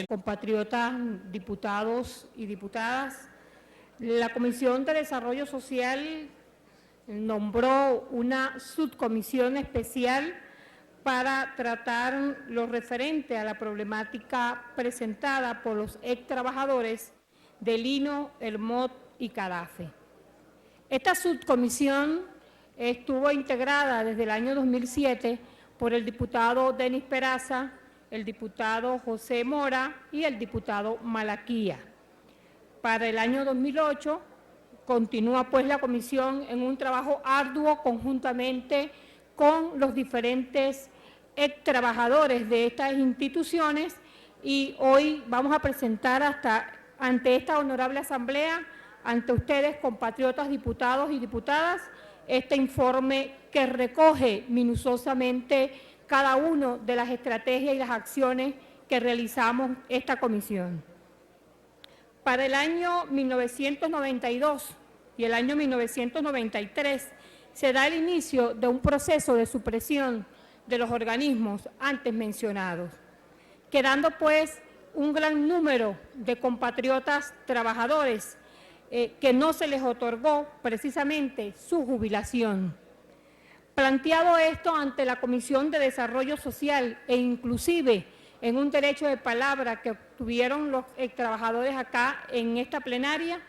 Compatriotas, diputados y diputadas, la Comisión de Desarrollo Social nombró una subcomisión especial para tratar lo referente a la problemática presentada por los ex trabajadores de Lino, El Mot y Cadafe. Esta subcomisión estuvo integrada desde el año 2007 por el diputado Denis Peraza, el diputado José Mora y el diputado Malaquía. Para el año 2008 continúa pues la comisión en un trabajo arduo conjuntamente con los diferentes ex trabajadores de estas instituciones y hoy vamos a presentar ante esta honorable asamblea, ante ustedes, compatriotas, diputados y diputadas, este informe que recoge minuciosamente cada una de las estrategias y las acciones que realizamos esta comisión. Para el año 1992 y el año 1993 se da el inicio de un proceso de supresión de los organismos antes mencionados, quedando pues un gran número de compatriotas trabajadores que no se les otorgó precisamente su jubilación. Planteado esto ante la Comisión de Desarrollo Social e inclusive en un derecho de palabra que obtuvieron los trabajadores acá en esta plenaria,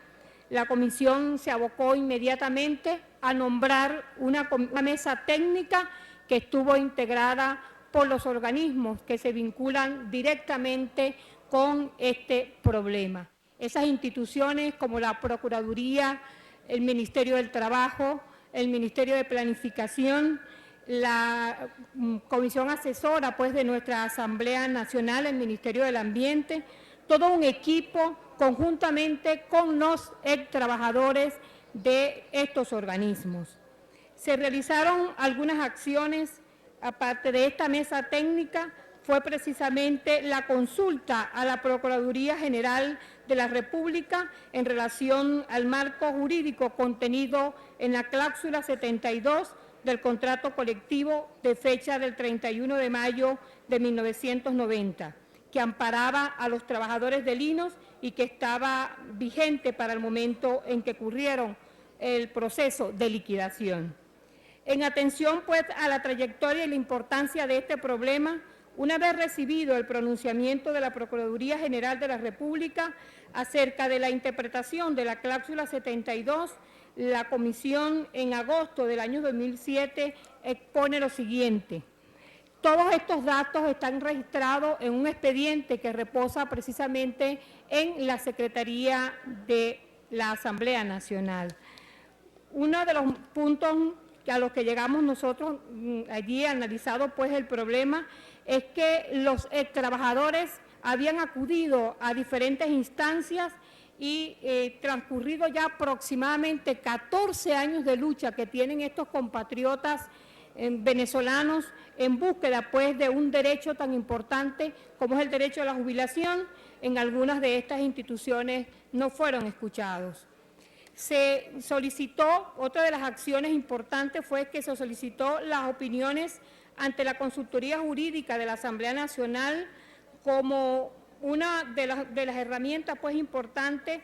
la comisión se abocó inmediatamente a nombrar una mesa técnica que estuvo integrada por los organismos que se vinculan directamente con este problema. Esas instituciones como la Procuraduría, el Ministerio del Trabajo, el Ministerio de Planificación, la Comisión Asesora pues, de nuestra Asamblea Nacional, el Ministerio del Ambiente, todo un equipo conjuntamente con los ex trabajadores de estos organismos. Se realizaron algunas acciones, aparte de esta mesa técnica, fue precisamente la consulta a la Procuraduría General de la República en relación al marco jurídico contenido en la cláusula 72 del contrato colectivo de fecha del 31 de mayo de 1990, que amparaba a los trabajadores de Linos y que estaba vigente para el momento en que ocurrieron el proceso de liquidación. En atención pues a la trayectoria y la importancia de este problema, una vez recibido el pronunciamiento de la Procuraduría General de la República acerca de la interpretación de la cláusula 72, la Comisión en agosto del año 2007 expone lo siguiente. Todos estos datos están registrados en un expediente que reposa precisamente en la Secretaría de la Asamblea Nacional. Uno de los puntos a los que llegamos nosotros allí analizado pues el problema es que los trabajadores habían acudido a diferentes instancias y transcurrido ya aproximadamente 14 años de lucha que tienen estos compatriotas venezolanos en búsqueda pues de un derecho tan importante como es el derecho a la jubilación, en algunas de estas instituciones no fueron escuchados. Se solicitó, otra de las acciones importantes fue que se solicitó las opiniones ante la Consultoría Jurídica de la Asamblea Nacional como una de las herramientas pues importantes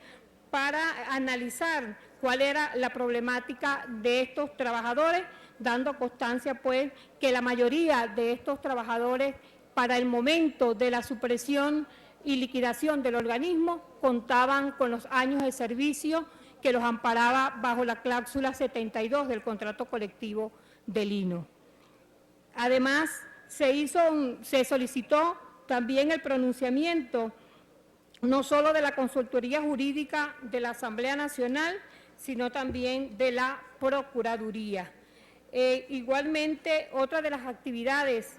para analizar cuál era la problemática de estos trabajadores, dando constancia pues que la mayoría de estos trabajadores para el momento de la supresión y liquidación del organismo contaban con los años de servicio que los amparaba bajo la cláusula 72 del contrato colectivo de Lino. Además, se solicitó también el pronunciamiento no solo de la Consultoría Jurídica de la Asamblea Nacional, sino también de la Procuraduría. Igualmente, otra de las actividades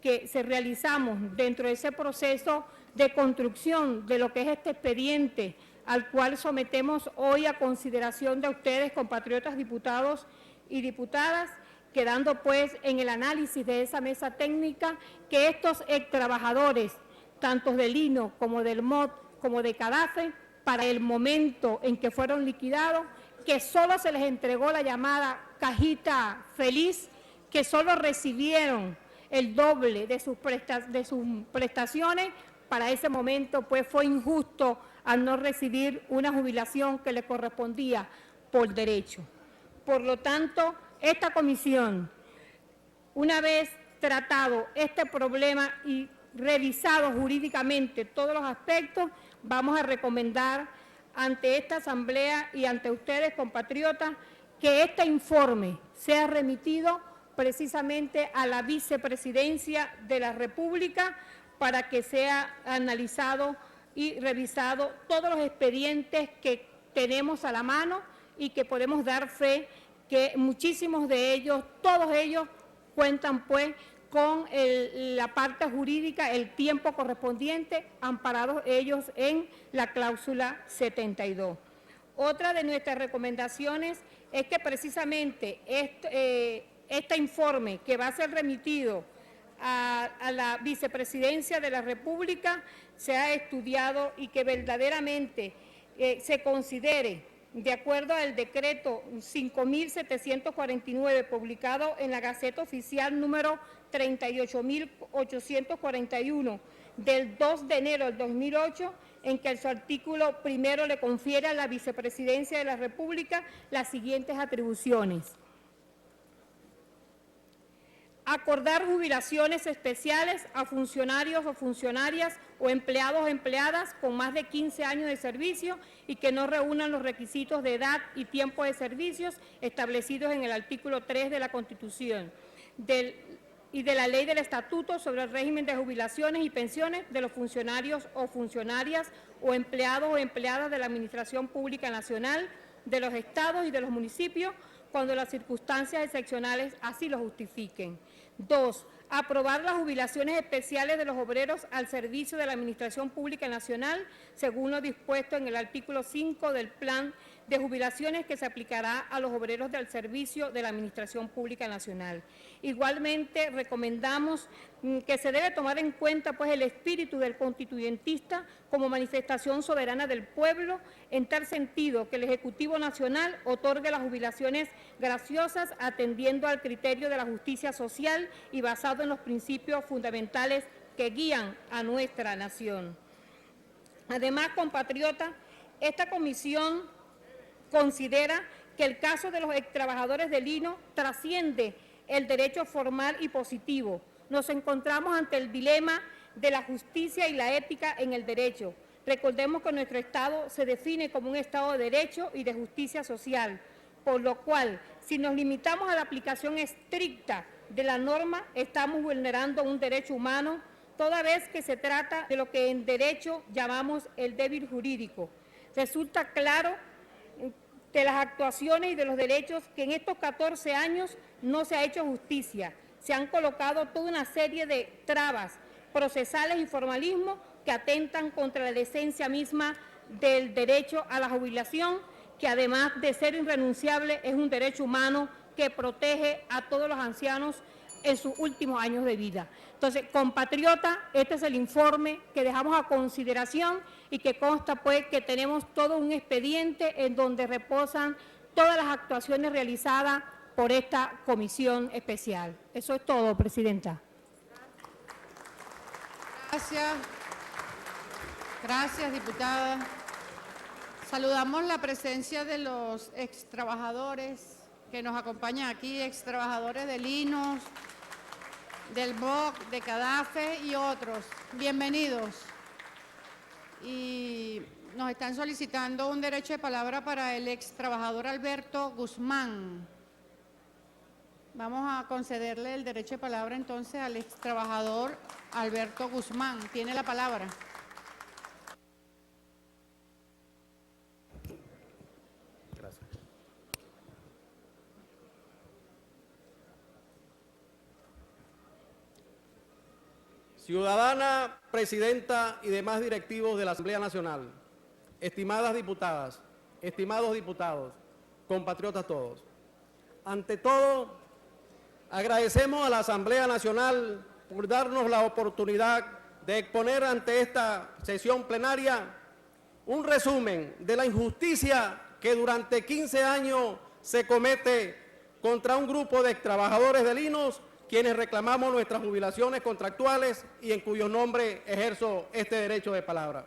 que se realizamos dentro de ese proceso de construcción de lo que es este expediente, al cual sometemos hoy a consideración de ustedes, compatriotas diputados y diputadas, quedando pues en el análisis de esa mesa técnica que estos trabajadores, tanto de Lino como del MOT como de Cadafe, para el momento en que fueron liquidados, que solo se les entregó la llamada cajita feliz, que solo recibieron el doble de sus prestaciones para ese momento pues fue injusto al no recibir una jubilación que le correspondía por derecho. Por lo tanto, esta comisión, una vez tratado este problema y revisado jurídicamente todos los aspectos, vamos a recomendar ante esta asamblea y ante ustedes, compatriotas, que este informe sea remitido precisamente a la Vicepresidencia de la República para que sea analizado y revisado todos los expedientes que tenemos a la mano y que podemos dar fe que muchísimos de ellos, todos ellos, cuentan pues con la parte jurídica, el tiempo correspondiente, amparados ellos en la cláusula 72. Otra de nuestras recomendaciones es que precisamente este informe que va a ser remitido a la Vicepresidencia de la República sea estudiado y que verdaderamente se considere, de acuerdo al decreto 5.749, publicado en la Gaceta Oficial número 38.841, del 2 de enero del 2008, en que su artículo primero le confiere a la Vicepresidencia de la República las siguientes atribuciones: acordar jubilaciones especiales a funcionarios o funcionarias o empleados o empleadas con más de 15 años de servicio y que no reúnan los requisitos de edad y tiempo de servicios establecidos en el artículo 3 de la Constitución y de la Ley del Estatuto sobre el régimen de jubilaciones y pensiones de los funcionarios o funcionarias o empleados o empleadas de la Administración Pública Nacional, de los estados y de los municipios, cuando las circunstancias excepcionales así lo justifiquen. 2. Aprobar las jubilaciones especiales de los obreros al servicio de la Administración Pública Nacional, según lo dispuesto en el artículo 5 del Plan de Jubilaciones que se aplicará a los obreros del servicio de la Administración Pública Nacional. Igualmente, recomendamos que se debe tomar en cuenta pues, el espíritu del constituyentista como manifestación soberana del pueblo, en tal sentido que el Ejecutivo Nacional otorgue las jubilaciones graciosas atendiendo al criterio de la justicia social y basado en los principios fundamentales que guían a nuestra nación. Además, compatriotas, esta comisión considera que el caso de los extrabajadores del Lino trasciende el derecho formal y positivo. Nos encontramos ante el dilema de la justicia y la ética en el derecho. Recordemos que nuestro Estado se define como un Estado de derecho y de justicia social, por lo cual, si nos limitamos a la aplicación estricta de la norma, estamos vulnerando un derecho humano, toda vez que se trata de lo que en derecho llamamos el débil jurídico. Resulta claro de las actuaciones y de los derechos que en estos 14 años no se ha hecho justicia. Se han colocado toda una serie de trabas procesales y formalismos que atentan contra la decencia misma del derecho a la jubilación, que además de ser irrenunciable es un derecho humano que protege a todos los ancianos en sus últimos años de vida. Entonces, compatriotas, este es el informe que dejamos a consideración y que consta pues que tenemos todo un expediente en donde reposan todas las actuaciones realizadas por esta comisión especial. Eso es todo, Presidenta. Gracias. Gracias, diputada. Saludamos la presencia de los extrabajadores que nos acompañan aquí, extrabajadores del INOS, del MOC, de CADAFE y otros. Bienvenidos. Y nos están solicitando un derecho de palabra para el extrabajador Alberto Guzmán. Vamos a concederle el derecho de palabra entonces al extrabajador Alberto Guzmán. Tiene la palabra. Gracias. Ciudadana, presidenta y demás directivos de la Asamblea Nacional, estimadas diputadas, estimados diputados, compatriotas todos. Ante todo, agradecemos a la Asamblea Nacional por darnos la oportunidad de exponer ante esta sesión plenaria un resumen de la injusticia que durante 15 años se comete contra un grupo de trabajadores del INOS quienes reclamamos nuestras jubilaciones contractuales y en cuyo nombre ejerzo este derecho de palabra.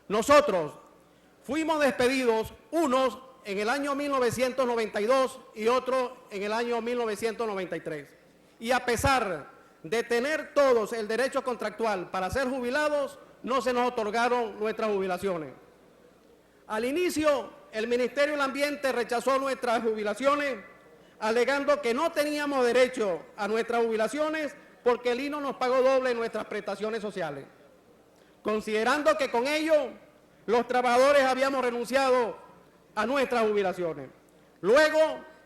Nosotros fuimos despedidos, unos en el año 1992 y otros en el año 1993. Y a pesar de tener todos el derecho contractual para ser jubilados, no se nos otorgaron nuestras jubilaciones. Al inicio, el Ministerio del Ambiente rechazó nuestras jubilaciones, alegando que no teníamos derecho a nuestras jubilaciones porque el INO nos pagó doble nuestras prestaciones sociales, considerando que con ello los trabajadores habíamos renunciado a nuestras jubilaciones. Luego,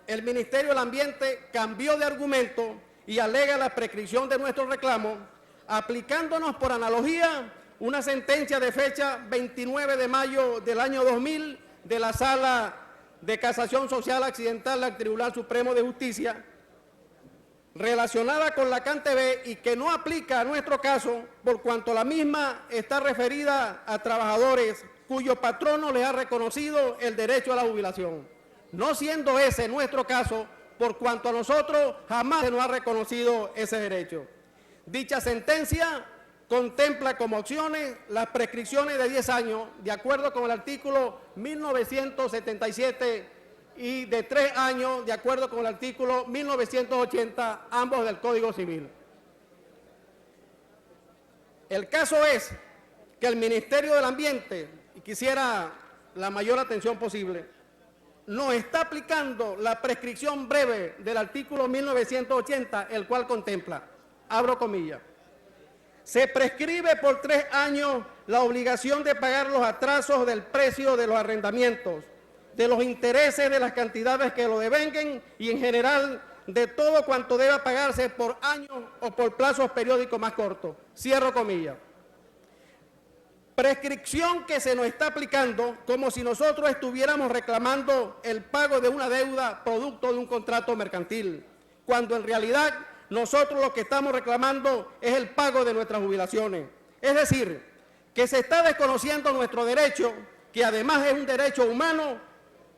el Ministerio del Ambiente cambió de argumento y alega la prescripción de nuestros reclamos, aplicándonos por analogía una sentencia de fecha 29 de mayo del año 2000 de la Sala de Casación Social Accidental del Tribunal Supremo de Justicia, relacionada con la CanTV y que no aplica a nuestro caso por cuanto la misma está referida a trabajadores cuyo patrono les ha reconocido el derecho a la jubilación, no siendo ese nuestro caso por cuanto a nosotros jamás se nos ha reconocido ese derecho. Dicha sentencia contempla como opciones las prescripciones de 10 años, de acuerdo con el artículo 1977, y de 3 años, de acuerdo con el artículo 1980, ambos del Código Civil. El caso es que el Ministerio del Ambiente, y quisiera la mayor atención posible, no está aplicando la prescripción breve del artículo 1980, el cual contempla, abro comillas, se prescribe por 3 años la obligación de pagar los atrasos del precio de los arrendamientos, de los intereses de las cantidades que lo devenguen y en general de todo cuanto deba pagarse por años o por plazos periódicos más cortos. Cierro comillas. Prescripción que se nos está aplicando como si nosotros estuviéramos reclamando el pago de una deuda producto de un contrato mercantil, cuando en realidad nosotros lo que estamos reclamando es el pago de nuestras jubilaciones. Es decir, que se está desconociendo nuestro derecho, que además es un derecho humano,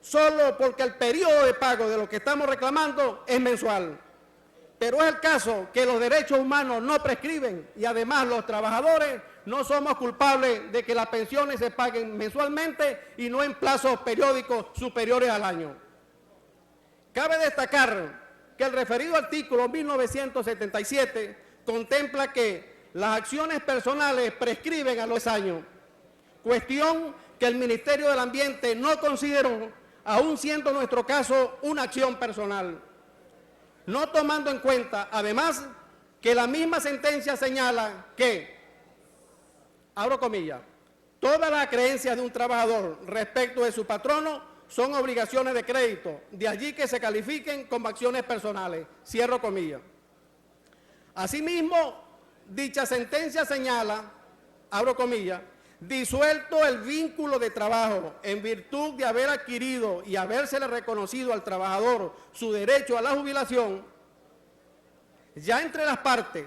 solo porque el periodo de pago de lo que estamos reclamando es mensual. Pero es el caso que los derechos humanos no prescriben y además los trabajadores no somos culpables de que las pensiones se paguen mensualmente y no en plazos periódicos superiores al año. Cabe destacar que el referido artículo 1977 contempla que las acciones personales prescriben a los años, cuestión que el Ministerio del Ambiente no consideró, aún siendo nuestro caso una acción personal, no tomando en cuenta, además, que la misma sentencia señala que, abro comillas, todas las creencias de un trabajador respecto de su patrono son obligaciones de crédito, de allí que se califiquen como acciones personales, cierro comillas. Asimismo, dicha sentencia señala, abro comillas, disuelto el vínculo de trabajo en virtud de haber adquirido y habérsele reconocido al trabajador su derecho a la jubilación, ya entre las partes,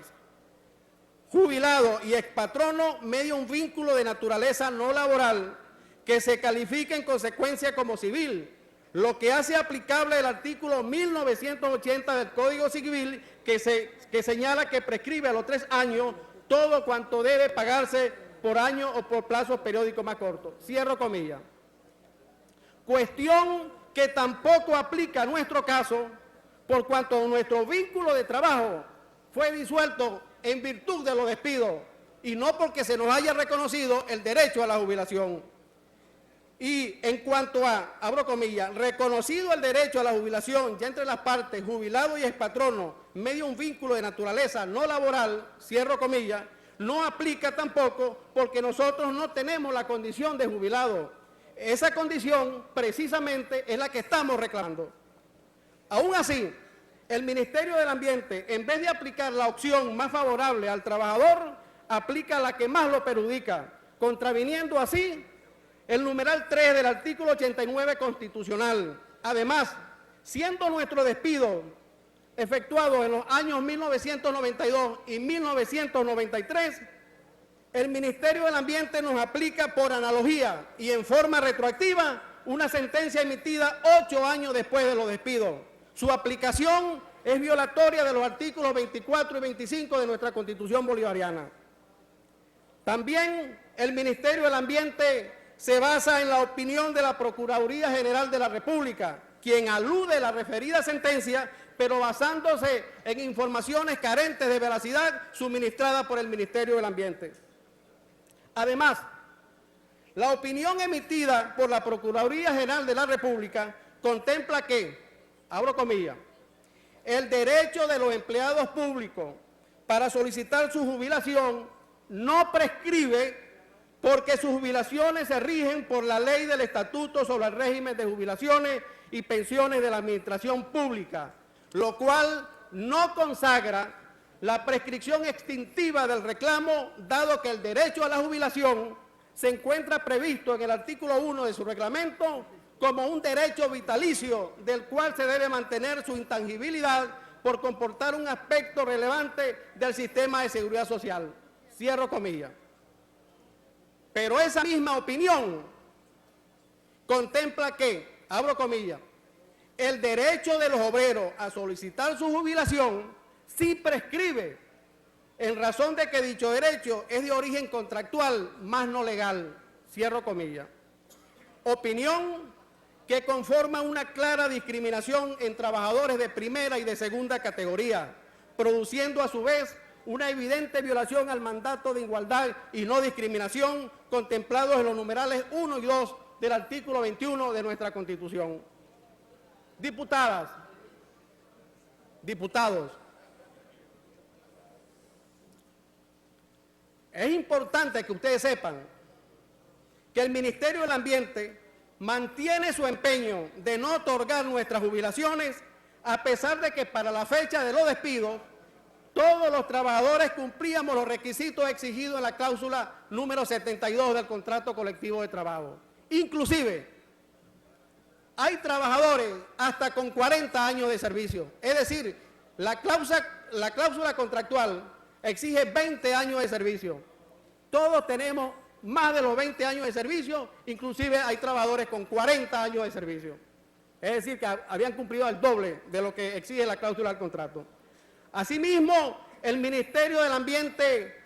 jubilado y expatrono, medio un vínculo de naturaleza no laboral que se califica en consecuencia como civil, lo que hace aplicable el artículo 1980 del Código Civil que señala que prescribe a los 3 años todo cuanto debe pagarse por año o por plazos periódicos más cortos. Cierro comillas. Cuestión que tampoco aplica a nuestro caso, por cuanto nuestro vínculo de trabajo fue disuelto en virtud de los despidos y no porque se nos haya reconocido el derecho a la jubilación. Y en cuanto a, abro comillas, reconocido el derecho a la jubilación ya entre las partes, jubilado y expatrono, medio un vínculo de naturaleza no laboral, cierro comillas, no aplica tampoco porque nosotros no tenemos la condición de jubilado. Esa condición precisamente es la que estamos reclamando. Aún así, el Ministerio del Ambiente, en vez de aplicar la opción más favorable al trabajador, aplica la que más lo perjudica, contraviniendo así el numeral 3 del artículo 89 constitucional. Además, siendo nuestro despido efectuado en los años 1992 y 1993, el Ministerio del Ambiente nos aplica por analogía y en forma retroactiva una sentencia emitida 8 años después de los despidos. Su aplicación es violatoria de los artículos 24 y 25 de nuestra Constitución bolivariana. También el Ministerio del Ambiente se basa en la opinión de la Procuraduría General de la República, quien alude a la referida sentencia, pero basándose en informaciones carentes de veracidad suministradas por el Ministerio del Ambiente. Además, la opinión emitida por la Procuraduría General de la República contempla que, abro comillas, el derecho de los empleados públicos para solicitar su jubilación no prescribe porque sus jubilaciones se rigen por la ley del Estatuto sobre el régimen de jubilaciones y pensiones de la Administración Pública, lo cual no consagra la prescripción extintiva del reclamo, dado que el derecho a la jubilación se encuentra previsto en el artículo 1 de su reglamento como un derecho vitalicio del cual se debe mantener su intangibilidad por comportar un aspecto relevante del sistema de seguridad social. Cierro comillas. Pero esa misma opinión contempla que, abro comillas, el derecho de los obreros a solicitar su jubilación sí prescribe, en razón de que dicho derecho es de origen contractual, más no legal. Cierro comillas. Opinión que conforma una clara discriminación en trabajadores de primera y de segunda categoría, produciendo a su vez una evidente violación al mandato de igualdad y no discriminación contemplados en los numerales 1 y 2 del artículo 21 de nuestra Constitución. Diputadas, diputados, es importante que ustedes sepan que el Ministerio del Ambiente mantiene su empeño de no otorgar nuestras jubilaciones, a pesar de que para la fecha de los despidos todos los trabajadores cumplíamos los requisitos exigidos en la cláusula número 72 del contrato colectivo de trabajo. Inclusive, hay trabajadores hasta con 40 años de servicio. Es decir, la cláusula contractual exige 20 años de servicio. Todos tenemos más de los 20 años de servicio, inclusive hay trabajadores con 40 años de servicio. Es decir, que habían cumplido el doble de lo que exige la cláusula del contrato. Asimismo, el Ministerio del Ambiente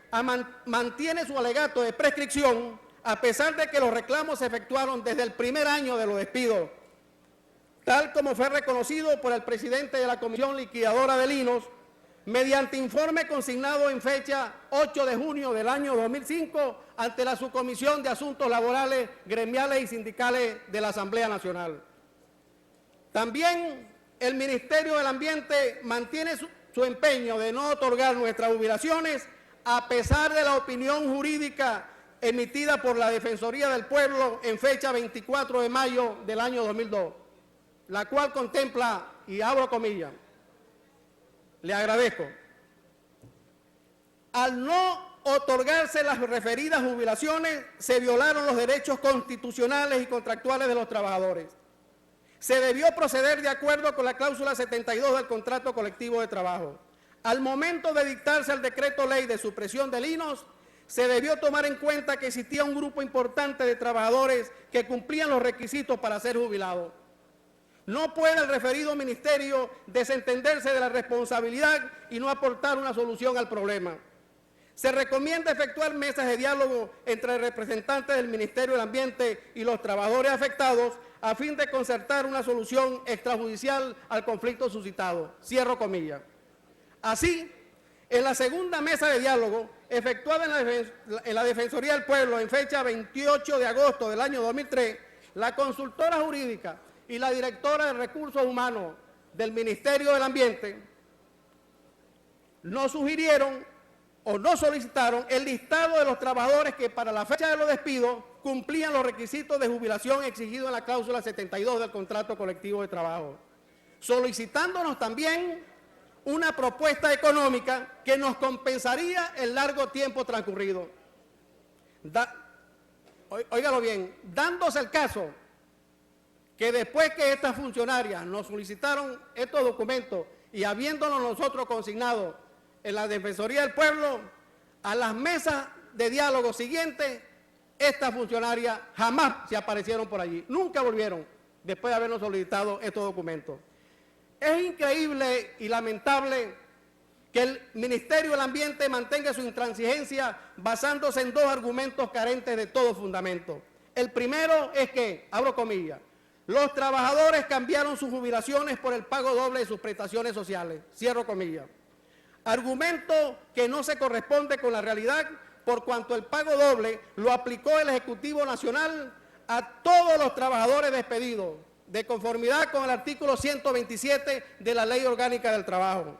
mantiene su alegato de prescripción, a pesar de que los reclamos se efectuaron desde el primer año de los despidos, tal como fue reconocido por el presidente de la Comisión Liquidadora de Linos, mediante informe consignado en fecha 8 de junio del año 2005 ante la Subcomisión de Asuntos Laborales, Gremiales y Sindicales de la Asamblea Nacional. También el Ministerio del Ambiente mantiene su empeño de no otorgar nuestras jubilaciones, a pesar de la opinión jurídica emitida por la Defensoría del Pueblo en fecha 24 de mayo del año 2002, la cual contempla, y abro comillas, le agradezco, al no otorgarse las referidas jubilaciones, se violaron los derechos constitucionales y contractuales de los trabajadores. Se debió proceder de acuerdo con la cláusula 72 del contrato colectivo de trabajo. Al momento de dictarse el decreto ley de supresión del INOS, se debió tomar en cuenta que existía un grupo importante de trabajadores que cumplían los requisitos para ser jubilados. No puede el referido ministerio desentenderse de la responsabilidad y no aportar una solución al problema. Se recomienda efectuar mesas de diálogo entre representantes del Ministerio del Ambiente y los trabajadores afectados a fin de concertar una solución extrajudicial al conflicto suscitado. Cierro comillas. Así, en la segunda mesa de diálogo, efectuada en la Defensoría del Pueblo en fecha 28 de agosto del año 2003, la consultora jurídica y la directora de Recursos Humanos del Ministerio del Ambiente nos sugirieron o no solicitaron el listado de los trabajadores que para la fecha de los despidos cumplían los requisitos de jubilación exigidos en la cláusula 72 del contrato colectivo de trabajo, solicitándonos también una propuesta económica que nos compensaría el largo tiempo transcurrido. Óigalo bien, dándose el caso que después que estas funcionarias nos solicitaron estos documentos y habiéndonos nosotros consignado en la Defensoría del Pueblo, a las mesas de diálogo siguientes, estas funcionarias jamás se aparecieron por allí, nunca volvieron después de habernos solicitado estos documentos. Es increíble y lamentable que el Ministerio del Ambiente mantenga su intransigencia basándose en dos argumentos carentes de todo fundamento. El primero es que, abro comillas, los trabajadores cambiaron sus jubilaciones por el pago doble de sus prestaciones sociales, cierro comillas. Argumento que no se corresponde con la realidad por cuanto el pago doble lo aplicó el Ejecutivo Nacional a todos los trabajadores despedidos, de conformidad con el artículo 127 de la Ley Orgánica del Trabajo.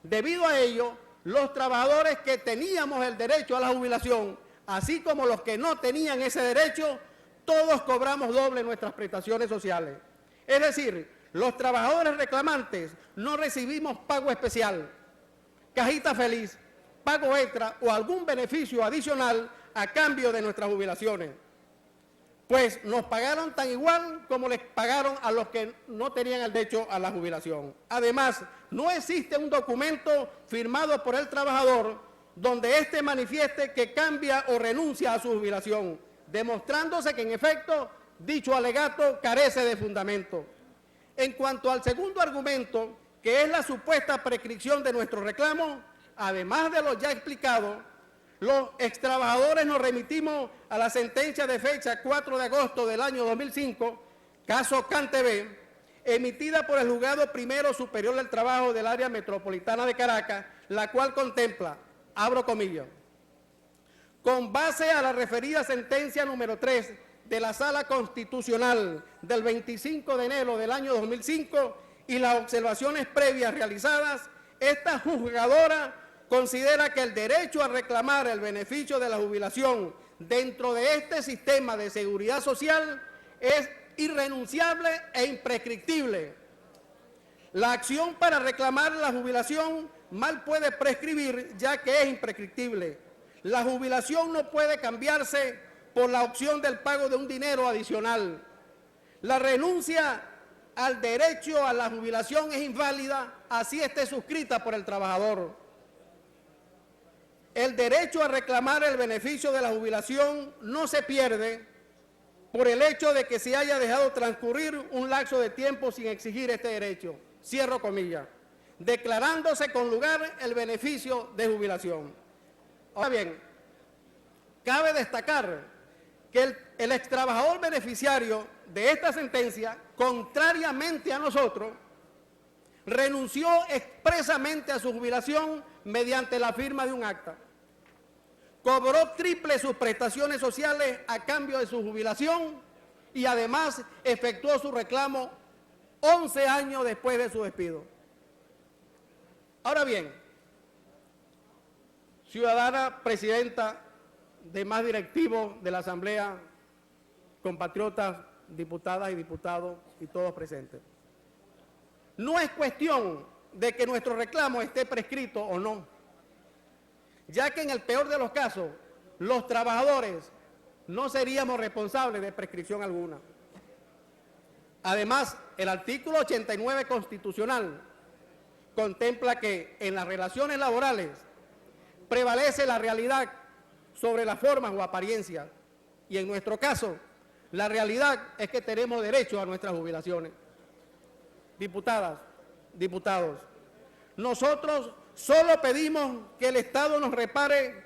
Debido a ello, los trabajadores que teníamos el derecho a la jubilación, así como los que no tenían ese derecho, todos cobramos doble nuestras prestaciones sociales. Es decir, los trabajadores reclamantes no recibimos pago especial, cajita feliz, pago extra o algún beneficio adicional a cambio de nuestras jubilaciones. Pues nos pagaron tan igual como les pagaron a los que no tenían el derecho a la jubilación. Además, no existe un documento firmado por el trabajador donde éste manifieste que cambia o renuncia a su jubilación, demostrándose que en efecto dicho alegato carece de fundamento. En cuanto al segundo argumento, que es la supuesta prescripción de nuestro reclamo, además de lo ya explicado, los extrabajadores nos remitimos a la sentencia de fecha 4 de agosto del año 2005, caso CanTV, emitida por el Juzgado Primero Superior del Trabajo del Área Metropolitana de Caracas, la cual contempla, abro comillas, con base a la referida sentencia número 3 de la Sala Constitucional del 25 de enero del año 2005 y las observaciones previas realizadas, esta juzgadora considera que el derecho a reclamar el beneficio de la jubilación dentro de este sistema de seguridad social es irrenunciable e imprescriptible. La acción para reclamar la jubilación mal puede prescribir, ya que es imprescriptible. La jubilación no puede cambiarse por la opción del pago de un dinero adicional. La renuncia al derecho a la jubilación es inválida, así esté suscrita por el trabajador. El derecho a reclamar el beneficio de la jubilación no se pierde por el hecho de que se haya dejado transcurrir un lapso de tiempo sin exigir este derecho, cierro comillas, declarándose con lugar el beneficio de jubilación. Ahora bien, cabe destacar que el extrabajador beneficiario de esta sentencia, contrariamente a nosotros, renunció expresamente a su jubilación mediante la firma de un acta. Cobró triple sus prestaciones sociales a cambio de su jubilación y además efectuó su reclamo 11 años después de su despido. Ahora bien, ciudadana presidenta, demás directivos de la Asamblea, compatriotas, diputadas y diputados y todos presentes, no es cuestión de que nuestro reclamo esté prescrito o no, ya que en el peor de los casos, los trabajadores no seríamos responsables de prescripción alguna. Además, el artículo 89 constitucional contempla que en las relaciones laborales prevalece la realidad sobre las formas o apariencias, y en nuestro caso, la realidad es que tenemos derecho a nuestras jubilaciones. Diputadas, diputados, nosotros solo pedimos que el Estado nos repare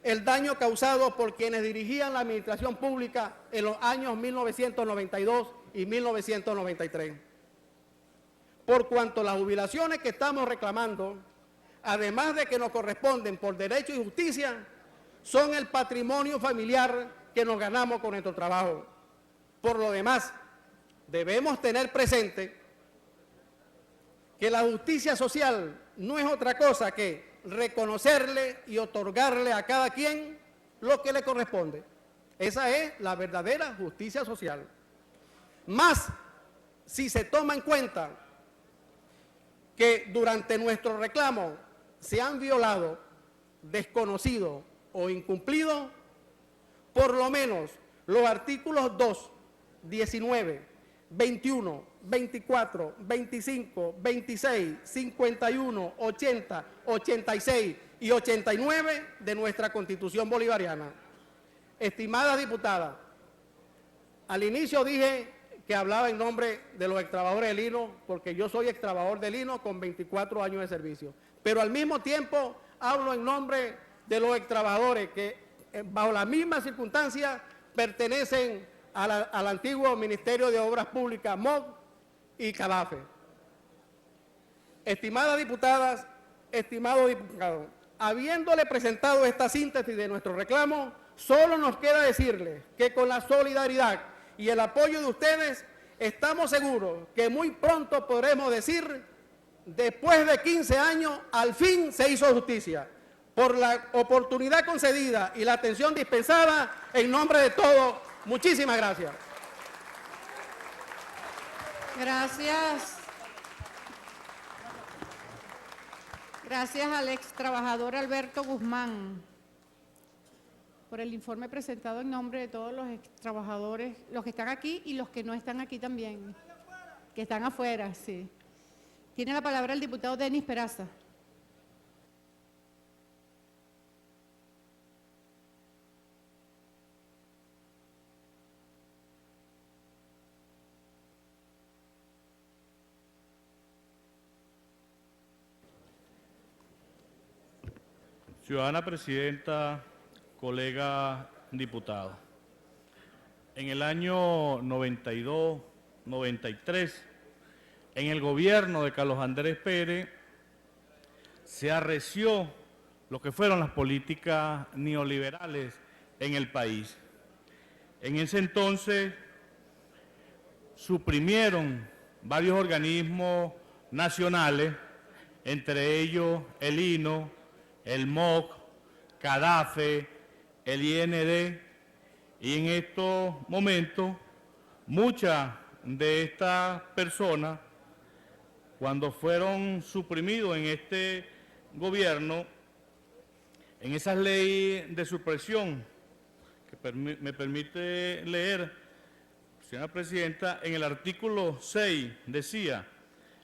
el daño causado por quienes dirigían la administración pública en los años 1992 y 1993. Por cuanto las jubilaciones que estamos reclamando, además de que nos corresponden por derecho y justicia, son el patrimonio familiar que nos ganamos con nuestro trabajo. Por lo demás, debemos tener presente que la justicia social no es otra cosa que reconocerle y otorgarle a cada quien lo que le corresponde. Esa es la verdadera justicia social. Más si se toma en cuenta que durante nuestro reclamo se han violado, desconocido o incumplido por lo menos los artículos 2, 19, 21, 24, 25, 26, 51, 80, 86 y 89 de nuestra Constitución bolivariana. Estimadas diputadas, al inicio dije que hablaba en nombre de los extrabajadores del Lino, porque yo soy extrabajador del Lino con 24 años de servicio. Pero al mismo tiempo hablo en nombre de los extrabajadores que bajo las mismas circunstancias pertenecen al antiguo Ministerio de Obras Públicas, MOC y CADAFE. Estimadas diputadas, estimados diputados, habiéndole presentado esta síntesis de nuestro reclamo, solo nos queda decirles que con la solidaridad y el apoyo de ustedes, estamos seguros que muy pronto podremos decir, después de 15 años, al fin se hizo justicia. Por la oportunidad concedida y la atención dispensada, en nombre de todos, muchísimas gracias. Gracias. Gracias al ex trabajador Alberto Guzmán por el informe presentado en nombre de todos los ex trabajadores, los que están aquí y los que no están aquí también, que están afuera, sí. Tiene la palabra el diputado Denis Peraza. Ciudadana Presidenta, colega diputado, en el año 92, 93, en el gobierno de Carlos Andrés Pérez, se arreció lo que fueron las políticas neoliberales en el país. En ese entonces suprimieron varios organismos nacionales, entre ellos el Lino, el MOC, CADAFE, el IND, y en estos momentos muchas de estas personas, cuando fueron suprimidos en este gobierno, en esas leyes de supresión, que me permite leer, señora Presidenta, en el artículo 6 decía: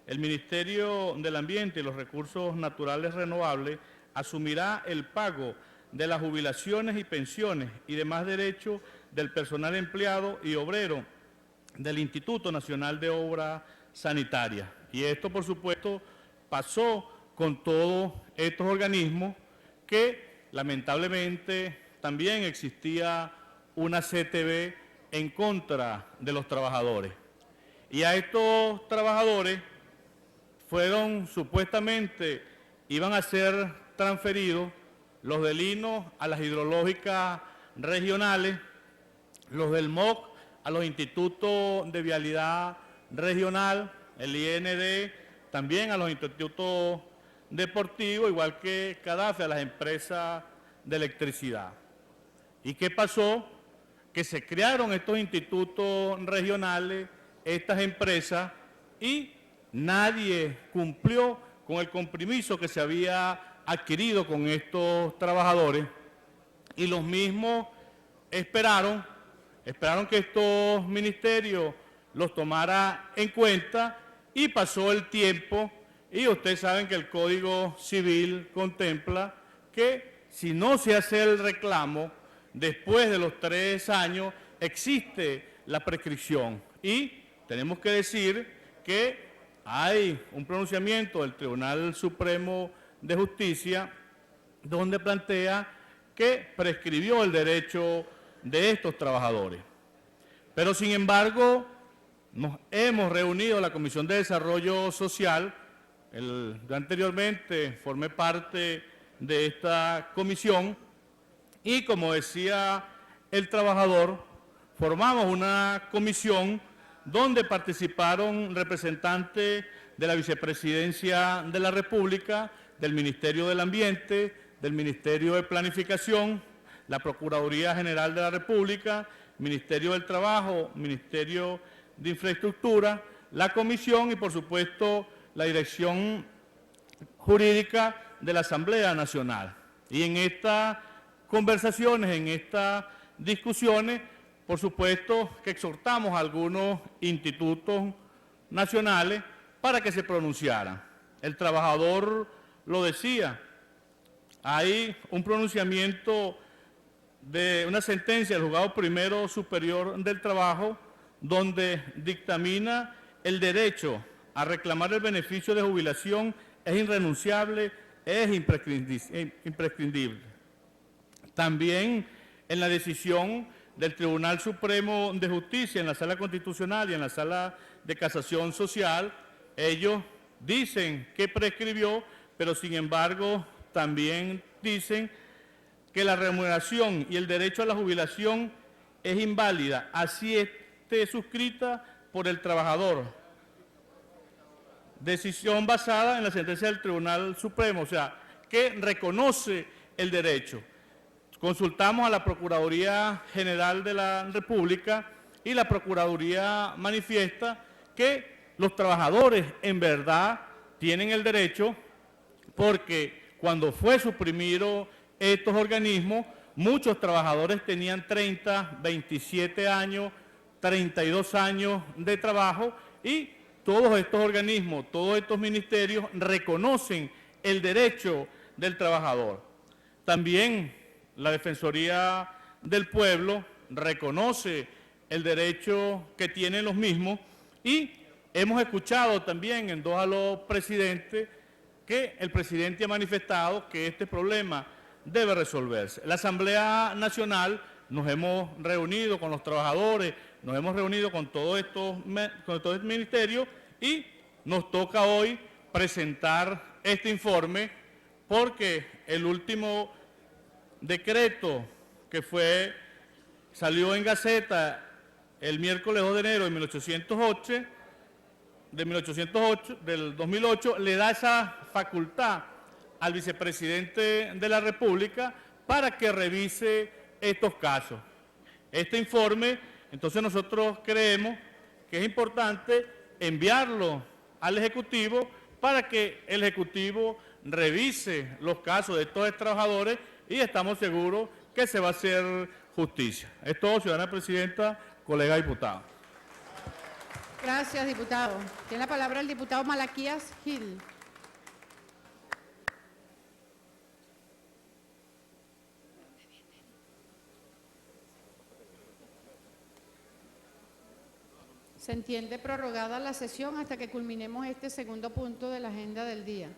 el Ministerio del Ambiente y los Recursos Naturales Renovables asumirá el pago de las jubilaciones y pensiones y demás derechos del personal empleado y obrero del Instituto Nacional de Obras Sanitarias. Y esto, por supuesto, pasó con todos estos organismos que, lamentablemente, también existía una CTB en contra de los trabajadores. Y a estos trabajadores fueron supuestamente, iban a ser transferidos los del Lino a las hidrológicas regionales, los del MOC a los institutos de vialidad regional, el IND también a los institutos deportivos, igual que CADAFE a las empresas de electricidad. ¿Y qué pasó? Que se crearon estos institutos regionales, estas empresas, y nadie cumplió con el compromiso que se había adquirido con estos trabajadores, y los mismos esperaron que estos ministerios los tomara en cuenta, y pasó el tiempo, y ustedes saben que el Código Civil contempla que si no se hace el reclamo después de los 3 años, existe la prescripción. Y tenemos que decir que hay un pronunciamiento del Tribunal Supremo de Justicia donde plantea que prescribió el derecho de estos trabajadores. Pero, sin embargo, nos hemos reunido en la Comisión de Desarrollo Social. Yo anteriormente formé parte de esta comisión y, como decía el trabajador, formamos una comisión donde participaron representantes de la Vicepresidencia de la República, del Ministerio del Ambiente, del Ministerio de Planificación, la Procuraduría General de la República, Ministerio del Trabajo, Ministerio de Infraestructura, la Comisión y, por supuesto, la Dirección Jurídica de la Asamblea Nacional. Y en estas conversaciones, en estas discusiones, por supuesto que exhortamos a algunos institutos nacionales para que se pronunciaran. El trabajador lo decía, hay un pronunciamiento de una sentencia del Juzgado Primero Superior del Trabajo donde dictamina el derecho a reclamar el beneficio de jubilación es irrenunciable, es imprescindible. También en la decisión del Tribunal Supremo de Justicia en la Sala Constitucional y en la Sala de Casación Social, ellos dicen que prescribió, pero sin embargo también dicen que la remuneración y el derecho a la jubilación es inválida, así esté suscrita por el trabajador. Decisión basada en la sentencia del Tribunal Supremo, o sea, que reconoce el derecho. Consultamos a la Procuraduría General de la República y la Procuraduría manifiesta que los trabajadores en verdad tienen el derecho, porque cuando fue suprimido estos organismos, muchos trabajadores tenían 30, 27 años, 32 años de trabajo y todos estos organismos, todos estos ministerios reconocen el derecho del trabajador. También la Defensoría del Pueblo reconoce el derecho que tienen los mismos y hemos escuchado también en dos a los presidentes que el presidente ha manifestado que este problema debe resolverse. La Asamblea Nacional nos hemos reunido con los trabajadores, nos hemos reunido con todo este ministerio y nos toca hoy presentar este informe porque el último decreto que salió en Gaceta el miércoles 2 de enero de 1808, del 2008, le da esa facultad al vicepresidente de la República para que revise estos casos. Este informe, entonces nosotros creemos que es importante enviarlo al Ejecutivo para que el Ejecutivo revise los casos de estos trabajadores y estamos seguros que se va a hacer justicia. Es todo, ciudadana presidenta, colega diputado. Gracias, diputado. Tiene la palabra el diputado Malaquías Gil. Se entiende prorrogada la sesión hasta que culminemos este segundo punto de la agenda del día.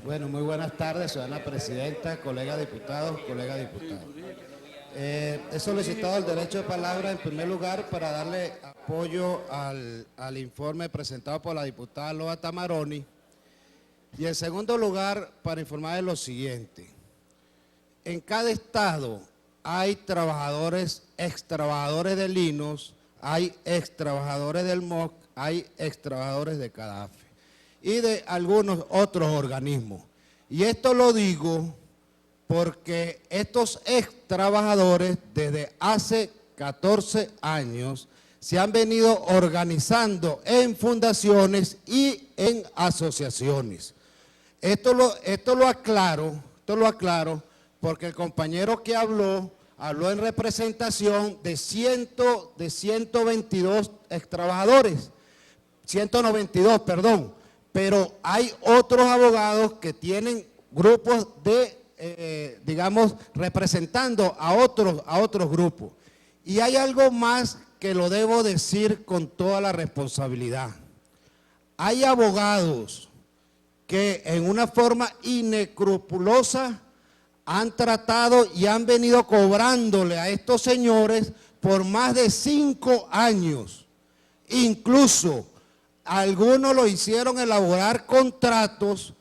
Bueno, muy buenas tardes, ciudadana presidenta, colegas diputados, colegas diputados. He solicitado el derecho de palabra en primer lugar para darle apoyo al informe presentado por la diputada Loa Tamaroni y en segundo lugar para informar de lo siguiente. En cada estado hay trabajadores, extrabajadores del INOS, hay extrabajadores del MOC, hay extrabajadores de CADAFE y de algunos otros organismos. Y esto lo digo porque estos extrabajadores desde hace 14 años se han venido organizando en fundaciones y en asociaciones. Esto lo aclaro porque el compañero que habló en representación de 122 extrabajadores, 192, perdón, pero hay otros abogados que tienen grupos de, digamos, representando a otros grupos. Y hay algo más que lo debo decir con toda la responsabilidad. Hay abogados que en una forma inescrupulosa han tratado y han venido cobrándole a estos señores por más de 5 años. Incluso algunos lo hicieron elaborar contratos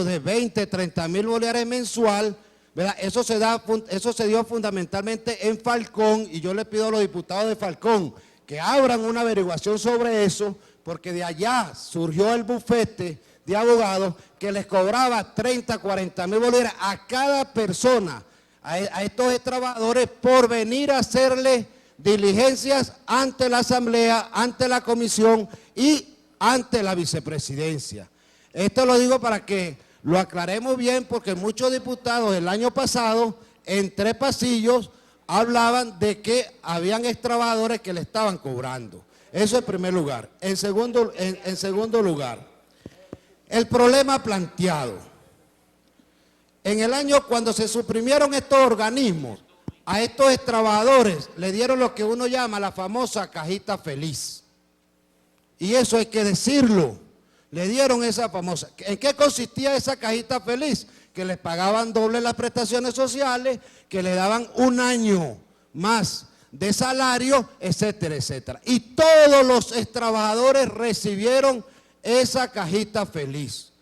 de 20, 30 mil bolívares mensual, ¿verdad? Eso se dio fundamentalmente en Falcón y yo le pido a los diputados de Falcón que abran una averiguación sobre eso, porque de allá surgió el bufete de abogados que les cobraba 30, 40 mil bolívares a cada persona a estos trabajadores por venir a hacerle diligencias ante la Asamblea, ante la Comisión y ante la Vicepresidencia. Esto lo digo para que lo aclaremos bien, porque muchos diputados el año pasado, en tres pasillos, hablaban de que habían extrabajadores que le estaban cobrando. Eso en primer lugar. En segundo lugar, el problema planteado. En el año cuando se suprimieron estos organismos, a estos trabajadores le dieron lo que uno llama la famosa cajita feliz. Y eso hay que decirlo. Le dieron esa famosa. ¿En qué consistía esa cajita feliz? Que les pagaban doble las prestaciones sociales, que le daban un año más de salario, etcétera, etcétera. Y todos los trabajadores recibieron esa cajita feliz.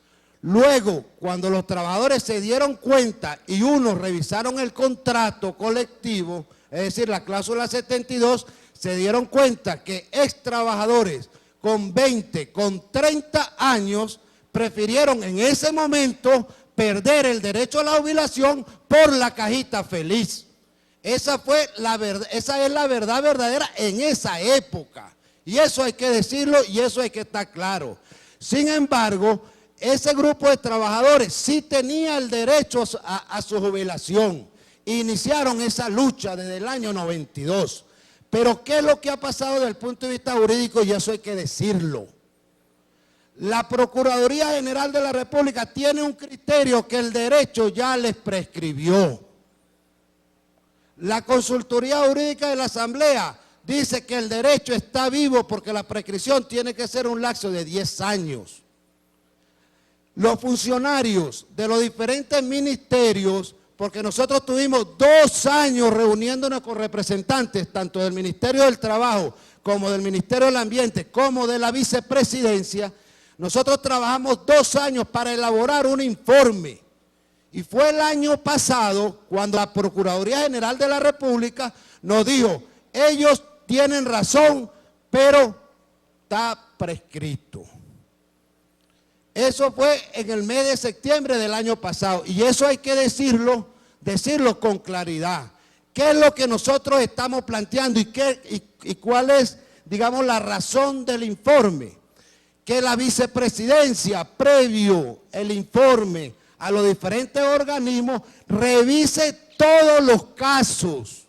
Luego, cuando los trabajadores se dieron cuenta y unos revisaron el contrato colectivo, es decir, la cláusula 72, se dieron cuenta que ex trabajadores con 20, con 30 años, prefirieron en ese momento perder el derecho a la jubilación por la cajita feliz. Esa es la verdad verdadera en esa época. Y eso hay que decirlo y eso hay que estar claro. Sin embargo, ese grupo de trabajadores sí tenía el derecho a su jubilación. Iniciaron esa lucha desde el año 92. Pero ¿qué es lo que ha pasado desde el punto de vista jurídico? Y eso hay que decirlo. La Procuraduría General de la República tiene un criterio que el derecho ya les prescribió. La Consultoría Jurídica de la Asamblea dice que el derecho está vivo porque la prescripción tiene que ser un lapso de 10 años. Los funcionarios de los diferentes ministerios, porque nosotros tuvimos 2 años reuniéndonos con representantes tanto del Ministerio del Trabajo como del Ministerio del Ambiente como de la Vicepresidencia. Nosotros trabajamos 2 años para elaborar un informe. Y fue el año pasado cuando la Procuraduría General de la República nos dijo, ellos tienen razón, pero está prescrito. Eso fue en el mes de septiembre del año pasado. Y eso hay que decirlo con claridad. ¿Qué es lo que nosotros estamos planteando y cuál es, digamos, la razón del informe? Que la Vicepresidencia, previo el informe a los diferentes organismos, revise todos los casos,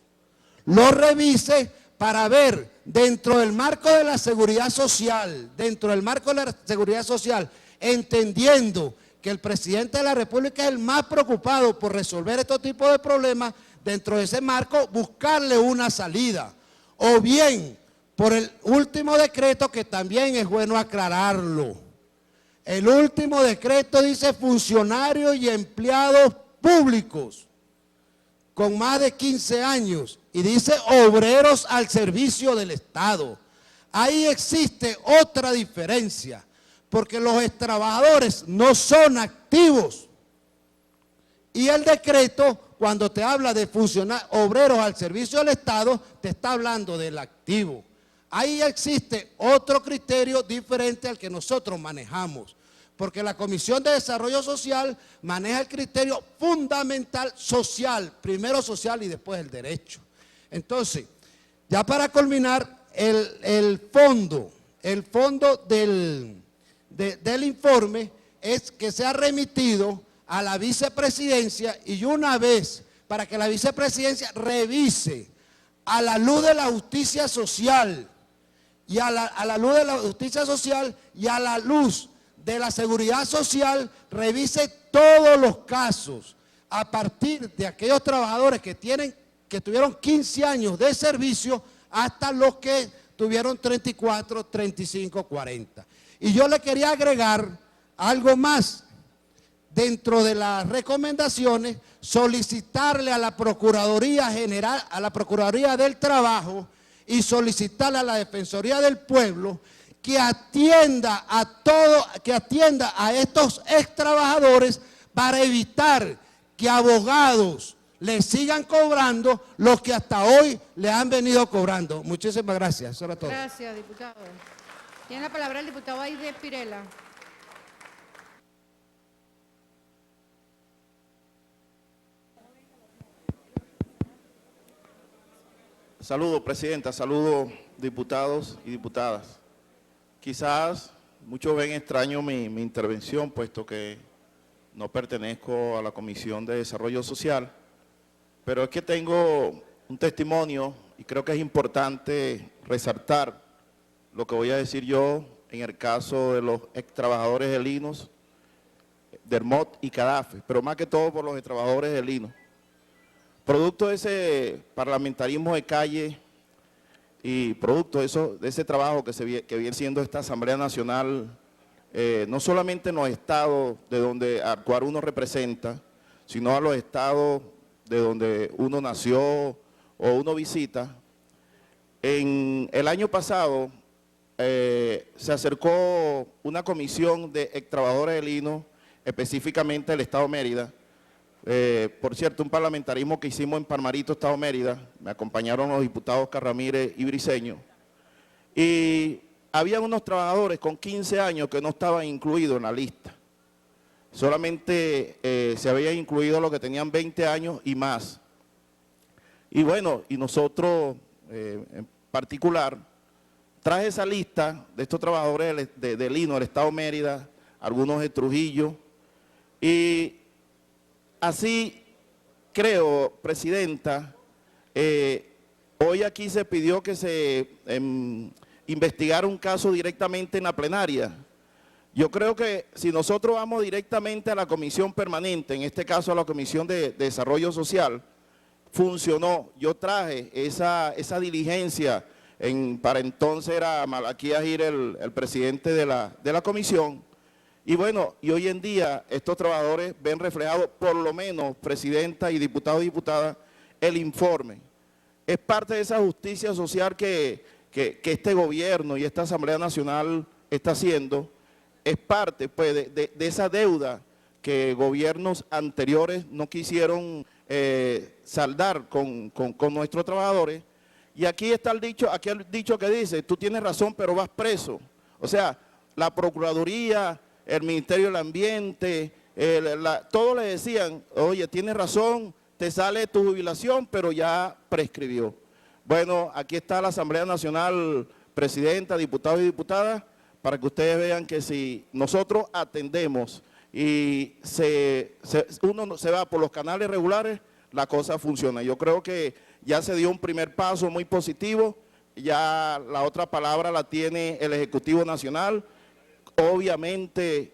los revise para ver dentro del marco de la seguridad social, entendiendo que el presidente de la República es el más preocupado por resolver estos tipos de problemas, dentro de ese marco buscarle una salida, o bien por el último decreto, que también es bueno aclararlo. El último decreto dice funcionarios y empleados públicos con más de 15 años y dice obreros al servicio del Estado. Ahí existe otra diferencia, porque los trabajadores no son activos. Y el decreto, cuando te habla de obreros al servicio del Estado, te está hablando del activo. Ahí existe otro criterio diferente al que nosotros manejamos, porque la Comisión de Desarrollo Social maneja el criterio fundamental social, primero social y después el derecho. Entonces, ya para culminar, el fondo del informe es que se ha remitido a la Vicepresidencia y una vez, para que la Vicepresidencia revise a la luz de la justicia social y a la luz de la justicia social y a la luz de la seguridad social, revise todos los casos a partir de aquellos trabajadores que tuvieron 15 años de servicio hasta los que tuvieron 34, 35, 40. Y yo le quería agregar algo más. Dentro de las recomendaciones, solicitarle a la Procuraduría General, a la Procuraduría del Trabajo y solicitarle a la Defensoría del Pueblo que atienda a estos ex trabajadores para evitar que abogados les sigan cobrando lo que hasta hoy le han venido cobrando. Muchísimas gracias. Eso era todo. Gracias, diputado. Tiene la palabra el diputado Aide Pirela. Saludo, Presidenta, saludo, diputados y diputadas. Quizás muchos ven extraño mi intervención, puesto que no pertenezco a la Comisión de Desarrollo Social, pero es que tengo un testimonio y creo que es importante resaltar lo que voy a decir yo en el caso de los ex trabajadores de Linos, del MOC y CADAFE, pero más que todo por los ex trabajadores de Linos. Producto de ese parlamentarismo de calle y producto de ese trabajo que viene siendo esta Asamblea Nacional, no solamente en los estados de donde al cual uno representa, sino a los estados de donde uno nació o uno visita. En el año pasado se acercó una comisión de ex trabajadores de Linos, específicamente del Estado de Mérida. Por cierto, un parlamentarismo que hicimos en Palmarito, Estado de Mérida, me acompañaron los diputados Oscar Ramírez y Briceño, y había unos trabajadores con 15 años que no estaban incluidos en la lista, solamente se había incluido los que tenían 20 años y más. Y bueno, y nosotros en particular, traje esa lista de estos trabajadores de Linos, del Estado de Mérida, algunos de Trujillo, y así creo, Presidenta, hoy aquí se pidió que se investigara un caso directamente en la plenaria. Yo creo que si nosotros vamos directamente a la comisión permanente, en este caso a la Comisión de Desarrollo Social, funcionó. Yo traje esa diligencia, para entonces era Malaquías Gil el presidente de la comisión. Y bueno, y hoy en día estos trabajadores ven reflejado, por lo menos, Presidenta y diputados y diputadas, el informe. Es parte de esa justicia social que este gobierno y esta Asamblea Nacional está haciendo, es parte pues, de esa deuda que gobiernos anteriores no quisieron saldar con nuestros trabajadores. Y aquí está el dicho que dice, tú tienes razón pero vas preso. O sea, la Procuraduría, el Ministerio del Ambiente, todos le decían, oye, tienes razón, te sale tu jubilación, pero ya prescribió. Bueno, aquí está la Asamblea Nacional, Presidenta, diputados y diputadas, para que ustedes vean que si nosotros atendemos y uno se va por los canales regulares, la cosa funciona. Yo creo que ya se dio un primer paso muy positivo, ya la otra palabra la tiene el Ejecutivo Nacional. Obviamente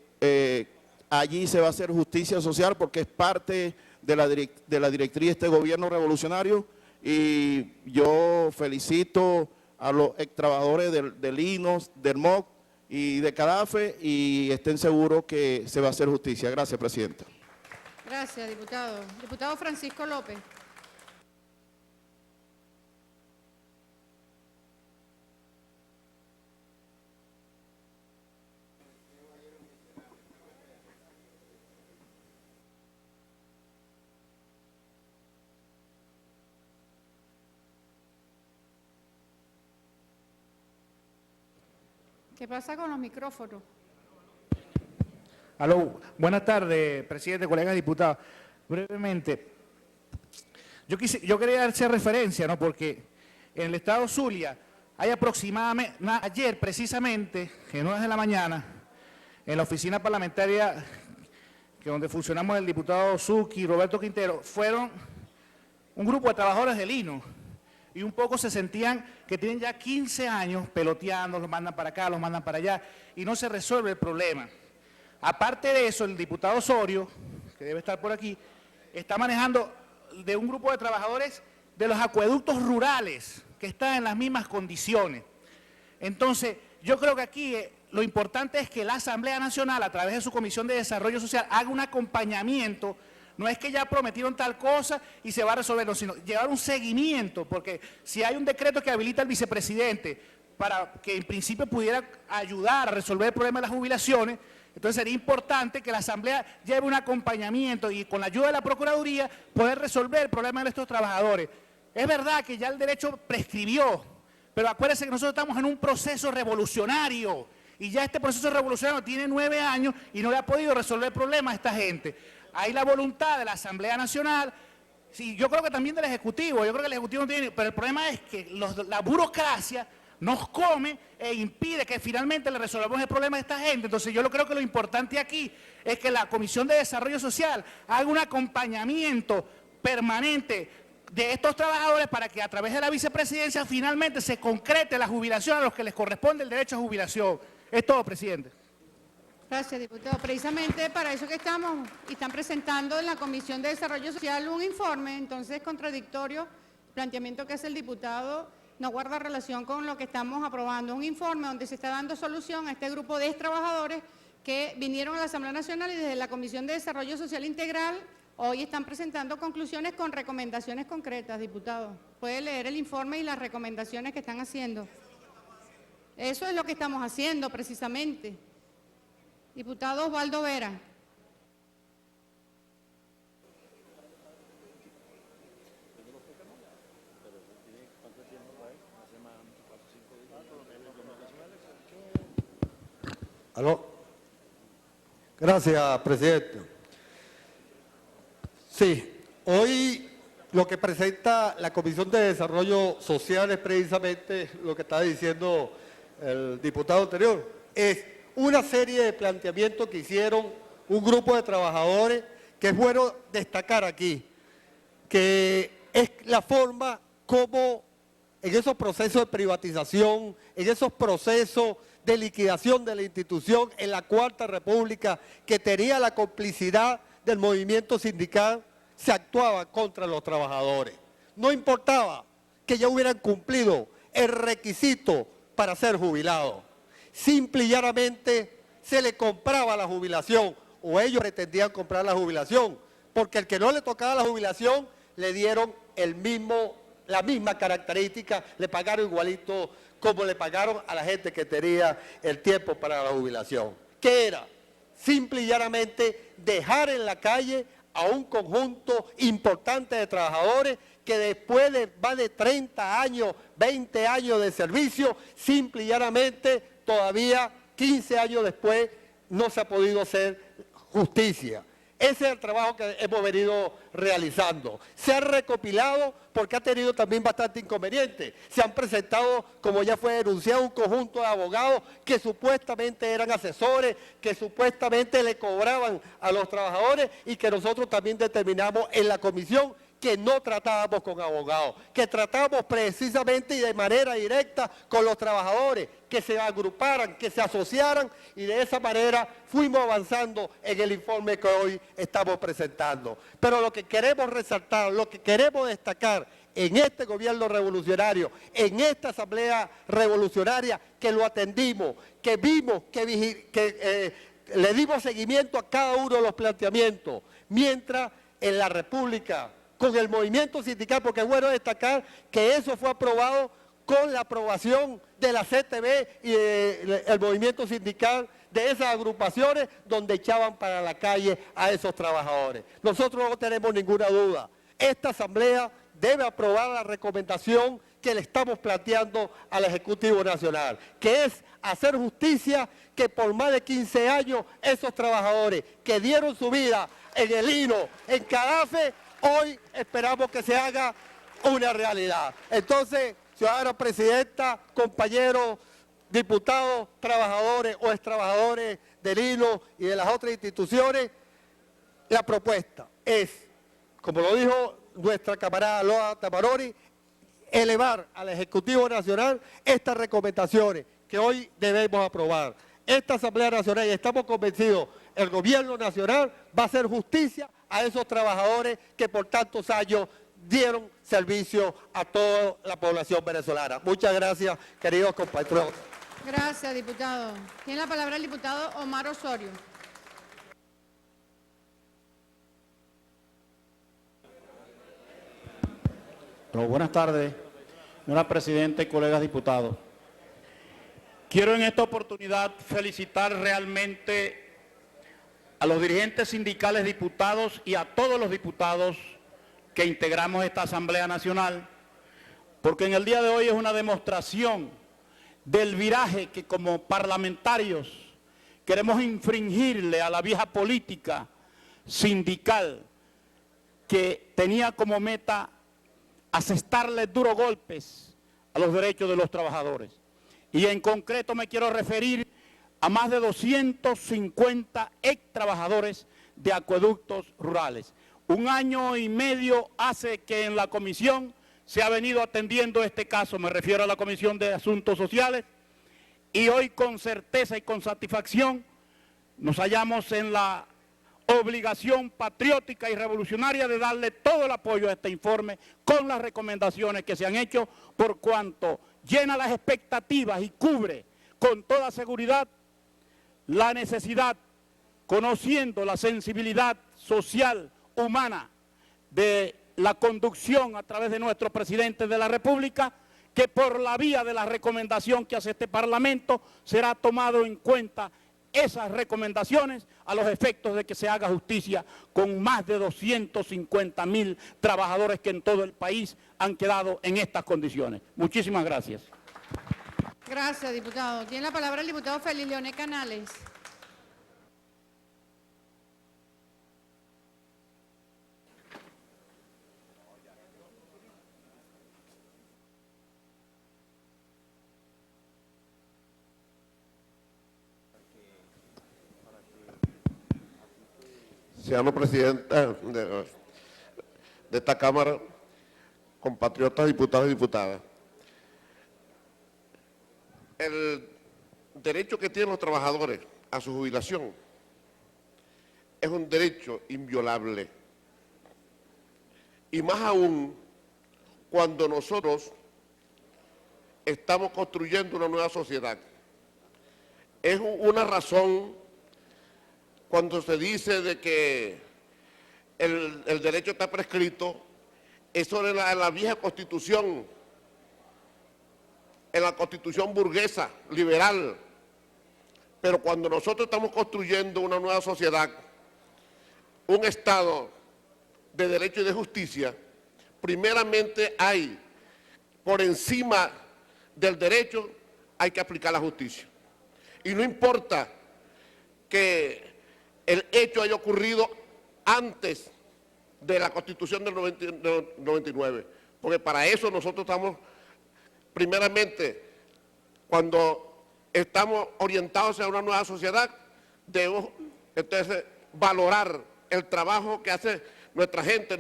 allí se va a hacer justicia social porque es parte de la directriz de este gobierno revolucionario, y yo felicito a los ex trabajadores de Linos, del MOC y de CADAFE, y estén seguros que se va a hacer justicia. Gracias, Presidenta. Gracias, diputado. Diputado Francisco López. ¿Qué pasa con los micrófonos? Aló, buenas tardes, presidente, colegas diputados. Brevemente, yo quería hacer referencia, ¿no? Porque en el estado Zulia hay aproximadamente, ayer precisamente, en 9 de la mañana, en la oficina parlamentaria donde funcionamos el diputado Zucchi y Roberto Quintero, fueron un grupo de trabajadores del Linos, y un poco se sentían que tienen ya 15 años peloteando, los mandan para acá, los mandan para allá, y no se resuelve el problema. Aparte de eso, el diputado Osorio, que debe estar por aquí, está manejando de un grupo de trabajadores de los acueductos rurales, que están en las mismas condiciones. Entonces, yo creo que aquí lo importante es que la Asamblea Nacional, a través de su Comisión de Desarrollo Social, haga un acompañamiento. No es que ya prometieron tal cosa y se va a resolver, no, sino llevar un seguimiento, porque si hay un decreto que habilita al vicepresidente para que en principio pudiera ayudar a resolver el problema de las jubilaciones, entonces sería importante que la Asamblea lleve un acompañamiento y con la ayuda de la Procuraduría poder resolver el problema de estos trabajadores. Es verdad que ya el derecho prescribió, pero acuérdense que nosotros estamos en un proceso revolucionario y ya este proceso revolucionario tiene 9 años y no le ha podido resolver el problema a esta gente. Hay la voluntad de la Asamblea Nacional, Sí, yo creo que también del Ejecutivo, yo creo que el Ejecutivo no tiene, pero el problema es que la burocracia nos come e impide que finalmente le resolvamos el problema a esta gente. Entonces yo creo que lo importante aquí es que la Comisión de Desarrollo Social haga un acompañamiento permanente de estos trabajadores para que a través de la vicepresidencia finalmente se concrete la jubilación a los que les corresponde el derecho a jubilación. Es todo, presidente. Gracias, diputado. Precisamente para eso que estamos, y están presentando en la Comisión de Desarrollo Social un informe, entonces contradictorio, el planteamiento que hace el diputado no guarda relación con lo que estamos aprobando. Un informe donde se está dando solución a este grupo de trabajadores que vinieron a la Asamblea Nacional y desde la Comisión de Desarrollo Social Integral hoy están presentando conclusiones con recomendaciones concretas, diputado. Puede leer el informe y las recomendaciones que están haciendo. Eso es lo que estamos haciendo precisamente. Diputado Osvaldo Vera. ¿Aló? Gracias, presidente. Sí, hoy lo que presenta la Comisión de Desarrollo Social es precisamente lo que está diciendo el diputado anterior. Es una serie de planteamientos que hicieron un grupo de trabajadores que es bueno destacar aquí, que es la forma como en esos procesos de privatización, en esos procesos de liquidación de la institución en la Cuarta República, que tenía la complicidad del movimiento sindical, se actuaba contra los trabajadores. No importaba que ya hubieran cumplido el requisito para ser jubilados. Simple y llanamente se le compraba la jubilación, o ellos pretendían comprar la jubilación, porque el que no le tocaba la jubilación le dieron la misma característica, le pagaron igualito como le pagaron a la gente que tenía el tiempo para la jubilación. ¿Qué era? Simple y llanamente dejar en la calle a un conjunto importante de trabajadores que después de más de 30 años, 20 años de servicio, simple y llanamente todavía 15 años después no se ha podido hacer justicia. Ese es el trabajo que hemos venido realizando. Se ha recopilado porque ha tenido también bastante inconveniente. Se han presentado, como ya fue denunciado, un conjunto de abogados que supuestamente eran asesores, que supuestamente le cobraban a los trabajadores y que nosotros también determinamos en la comisión que no tratábamos con abogados, que tratábamos precisamente y de manera directa con los trabajadores, que se agruparan, que se asociaran y de esa manera fuimos avanzando en el informe que hoy estamos presentando. Pero lo que queremos resaltar, lo que queremos destacar en este gobierno revolucionario, en esta asamblea revolucionaria, que lo atendimos, que vimos, que le dimos seguimiento a cada uno de los planteamientos, mientras en la República, con el movimiento sindical, porque es bueno destacar que eso fue aprobado con la aprobación de la CTB y del movimiento sindical, de esas agrupaciones donde echaban para la calle a esos trabajadores. Nosotros no tenemos ninguna duda. Esta asamblea debe aprobar la recomendación que le estamos planteando al Ejecutivo Nacional, que es hacer justicia, que por más de 15 años esos trabajadores que dieron su vida en el Hino, en Cadafe, hoy esperamos que se haga una realidad. Entonces, ciudadana presidenta, compañeros, diputados, trabajadores o extrabajadores del Hino y de las otras instituciones, la propuesta es, como lo dijo nuestra camarada Loa Tamarori, elevar al Ejecutivo Nacional estas recomendaciones que hoy debemos aprobar. Esta Asamblea Nacional, y estamos convencidos, el Gobierno Nacional va a hacer justicia a esos trabajadores que por tantos años dieron servicio a toda la población venezolana. Muchas gracias, queridos compatriotas. Gracias, diputado. Tiene la palabra el diputado Omar Osorio. Buenas tardes, señora presidenta y colegas diputados. Quiero en esta oportunidad felicitar realmente a los dirigentes sindicales diputados y a todos los diputados que integramos esta Asamblea Nacional, porque en el día de hoy es una demostración del viraje que como parlamentarios queremos infringirle a la vieja política sindical que tenía como meta asestarle duros golpes a los derechos de los trabajadores. Y en concreto me quiero referir a más de 250 ex trabajadores de acueductos rurales. 1 año y medio hace que en la comisión se ha venido atendiendo este caso, me refiero a la Comisión de Asuntos Sociales, y hoy con certeza y con satisfacción nos hallamos en la obligación patriótica y revolucionaria de darle todo el apoyo a este informe con las recomendaciones que se han hecho, por cuanto llena las expectativas y cubre con toda seguridad la necesidad, conociendo la sensibilidad social, humana, de la conducción a través de nuestro presidente de la República, que por la vía de la recomendación que hace este Parlamento será tomado en cuenta esas recomendaciones a los efectos de que se haga justicia con más de 250.000 trabajadores que en todo el país han quedado en estas condiciones. Muchísimas gracias. Gracias, diputado. Tiene la palabra el diputado Félix Leonel Canales. Señora presidenta de esta Cámara, compatriotas, diputados y diputadas. El derecho que tienen los trabajadores a su jubilación es un derecho inviolable. Y más aún cuando nosotros estamos construyendo una nueva sociedad. Es una razón cuando se dice de que el derecho está prescrito, eso en la vieja Constitución, en la Constitución burguesa, liberal. Pero cuando nosotros estamos construyendo una nueva sociedad, un Estado de derecho y de justicia, primeramente hay, por encima del derecho, hay que aplicar la justicia. Y no importa que el hecho haya ocurrido antes de la Constitución del 99, porque para eso nosotros estamos, primeramente, cuando estamos orientados a una nueva sociedad, debemos entonces valorar el trabajo que hace nuestra gente,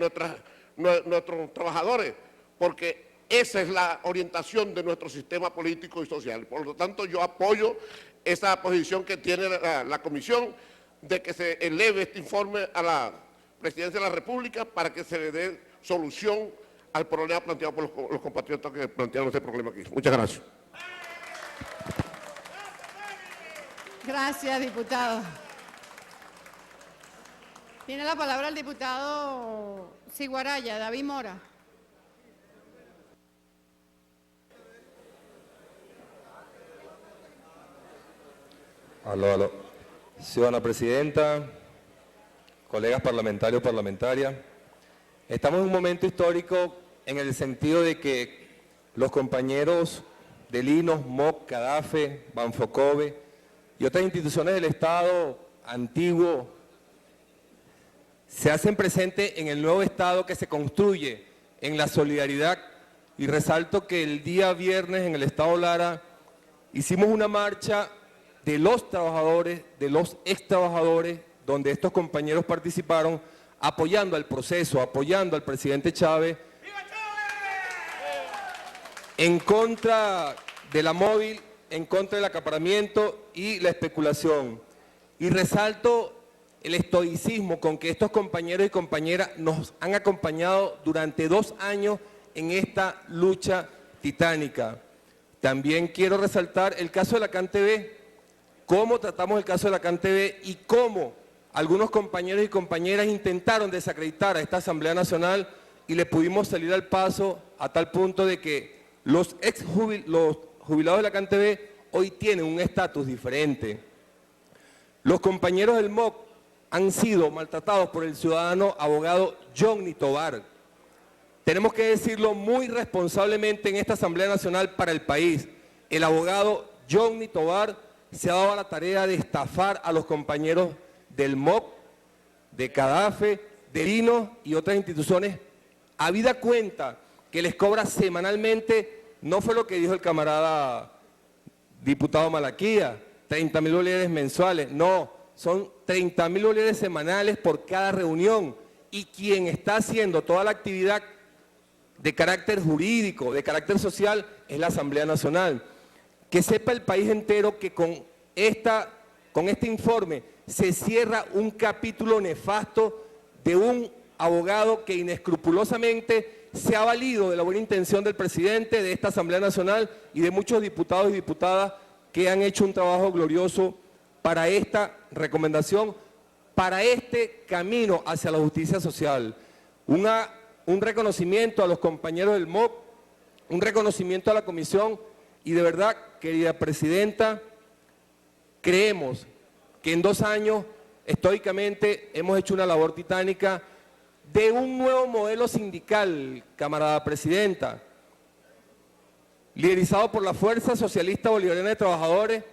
nuestros trabajadores, porque esa es la orientación de nuestro sistema político y social. Por lo tanto, yo apoyo esa posición que tiene la Comisión, de que se eleve este informe a la Presidencia de la República para que se le dé solución al problema planteado por los compatriotas que plantearon este problema aquí. Muchas gracias. Gracias, diputado. Tiene la palabra el diputado Ciguaraya, David Mora. Aló. Ciudadana Presidenta, colegas parlamentarios, parlamentarias, estamos en un momento histórico en el sentido de que los compañeros de Linos, MOC, CADAFE, Banfocove y otras instituciones del Estado antiguo se hacen presentes en el nuevo Estado que se construye en la solidaridad, y resalto que el día viernes en el Estado Lara hicimos una marcha de los trabajadores, de los ex trabajadores, donde estos compañeros participaron apoyando al proceso, apoyando al presidente Chávez, en contra de la móvil, en contra del acaparamiento y la especulación. Y resalto el estoicismo con que estos compañeros y compañeras nos han acompañado durante 2 años en esta lucha titánica. También quiero resaltar el caso de la CanTV, cómo tratamos el caso de la CanTV y cómo algunos compañeros y compañeras intentaron desacreditar a esta Asamblea Nacional y le pudimos salir al paso a tal punto de que los jubilados de la CanTV hoy tienen un estatus diferente. Los compañeros del MOC han sido maltratados por el ciudadano abogado Johnny Tobar. Tenemos que decirlo muy responsablemente en esta Asamblea Nacional para el país. El abogado Johnny Tobar se ha dado a la tarea de estafar a los compañeros del MOC, de CADAFE, de Lino y otras instituciones, habida cuenta que les cobra semanalmente, no fue lo que dijo el camarada diputado Malaquía, 30.000 bolívares mensuales, no, son 30.000 bolívares semanales por cada reunión, y quien está haciendo toda la actividad de carácter jurídico, de carácter social, es la Asamblea Nacional. Que sepa el país entero que con este informe se cierra un capítulo nefasto de un abogado que inescrupulosamente se ha valido de la buena intención del presidente de esta Asamblea Nacional y de muchos diputados y diputadas que han hecho un trabajo glorioso para esta recomendación, para este camino hacia la justicia social. Un reconocimiento a los compañeros del MOC, un reconocimiento a la comisión y de verdad, querida presidenta, creemos que en 2 años estoicamente hemos hecho una labor titánica de un nuevo modelo sindical, camarada presidenta, liderizado por la Fuerza Socialista Bolivariana de Trabajadores,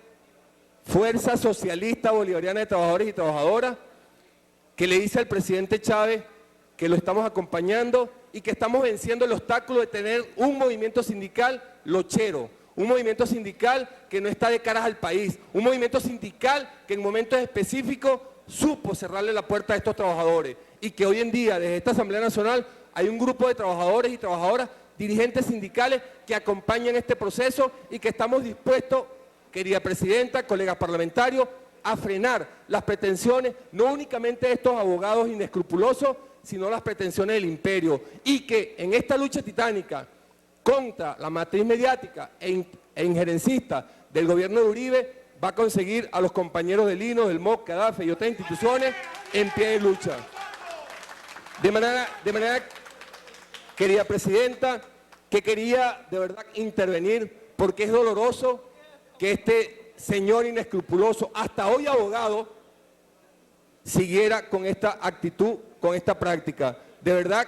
Fuerza Socialista Bolivariana de Trabajadores y Trabajadoras, que le dice al presidente Chávez que lo estamos acompañando y que estamos venciendo el obstáculo de tener un movimiento sindical lochero, un movimiento sindical que no está de caras al país, un movimiento sindical que en momentos específicos supo cerrarle la puerta a estos trabajadores y que hoy en día desde esta Asamblea Nacional hay un grupo de trabajadores y trabajadoras, dirigentes sindicales que acompañan este proceso y que estamos dispuestos, querida presidenta, colegas parlamentarios, a frenar las pretensiones, no únicamente de estos abogados inescrupulosos, sino las pretensiones del imperio, y que en esta lucha titánica contra la matriz mediática e injerencista del gobierno de Uribe, va a conseguir a los compañeros del Lino, del MOC, CADAFE y otras instituciones en pie de lucha. De manera, querida presidenta, que quería de verdad intervenir, porque es doloroso que este señor inescrupuloso, hasta hoy abogado, siguiera con esta actitud, con esta práctica. De verdad,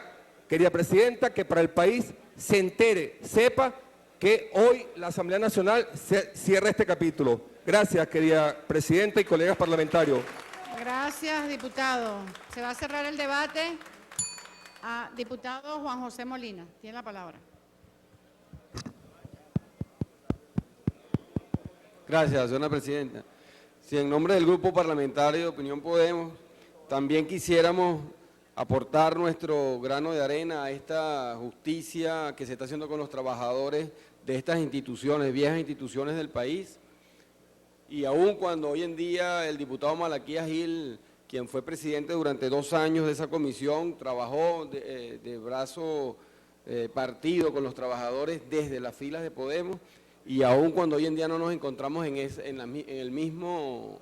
querida presidenta, que para el país se entere, sepa que hoy la Asamblea Nacional cierra este capítulo. Gracias, querida presidenta y colegas parlamentarios. Gracias, diputado. Se va a cerrar el debate. Diputado Juan José Molina, tiene la palabra. Gracias, señora presidenta. Si en nombre del Grupo Parlamentario de Opinión Podemos, también quisiéramos aportar nuestro grano de arena a esta justicia que se está haciendo con los trabajadores de estas instituciones, viejas instituciones del país. Y aún cuando hoy en día el diputado Malaquía Gil, quien fue presidente durante 2 años de esa comisión, trabajó de brazo partido con los trabajadores desde las filas de Podemos, y aún cuando hoy en día no nos encontramos en el mismo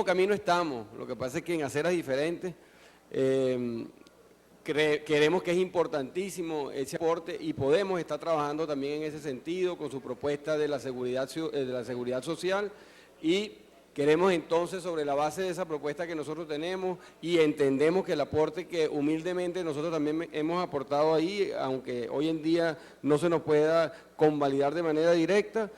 camino estamos, lo que pasa es que en aceras diferentes. Creemos que es importantísimo ese aporte y Podemos está trabajando también en ese sentido con su propuesta de la seguridad social, y queremos entonces, sobre la base de esa propuesta que nosotros tenemos y entendemos que el aporte que humildemente nosotros también hemos aportado ahí, aunque hoy en día no se nos pueda convalidar de manera directa,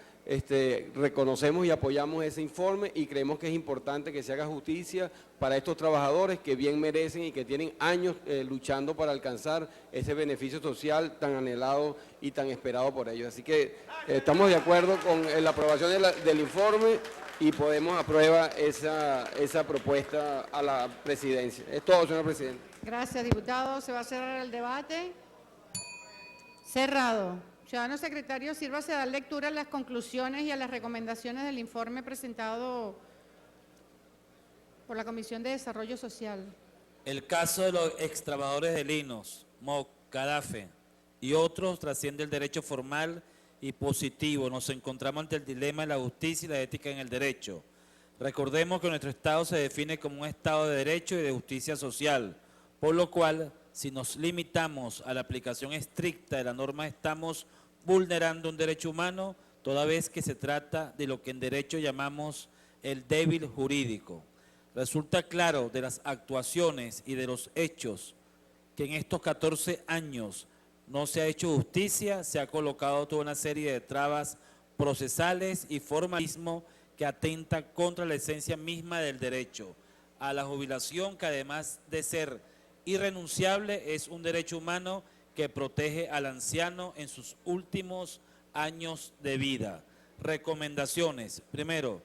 reconocemos y apoyamos ese informe y creemos que es importante que se haga justicia para estos trabajadores que bien merecen y que tienen años luchando para alcanzar ese beneficio social tan anhelado y tan esperado por ellos. Así que estamos de acuerdo con la aprobación del informe y Podemos aprueba esa propuesta a la presidencia. Es todo, señor presidente. Gracias, diputado. Se va a cerrar el debate. Cerrado. Ciudadano secretario, sírvase a dar lectura a las conclusiones y a las recomendaciones del informe presentado por la Comisión de Desarrollo Social. El caso de los extrabajadores de Linos, MOC, CADAFE y otros trasciende el derecho formal y positivo. Nos encontramos ante el dilema de la justicia y la ética en el derecho. Recordemos que nuestro Estado se define como un Estado de derecho y de justicia social, por lo cual, si nos limitamos a la aplicación estricta de la norma, estamos vulnerando un derecho humano, toda vez que se trata de lo que en derecho llamamos el débil jurídico. Resulta claro de las actuaciones y de los hechos que en estos 14 años no se ha hecho justicia, se ha colocado toda una serie de trabas procesales y formalismo que atenta contra la esencia misma del derecho a la jubilación, que además de ser irrenunciable, es un derecho humano que protege al anciano en sus últimos años de vida. Recomendaciones. Primero,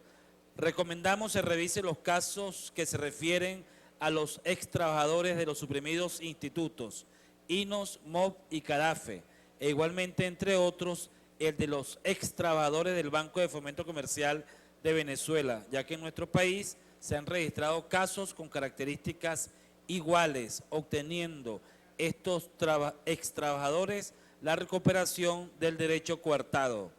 recomendamos se revise los casos que se refieren a los ex trabajadores de los suprimidos institutos, INOS, MOB y CADAFE, e igualmente, entre otros, el de los ex trabajadores del Banco de Fomento Comercial de Venezuela, ya que en nuestro país se han registrado casos con características iguales, obteniendo estos ex trabajadores la recuperación del derecho coartado.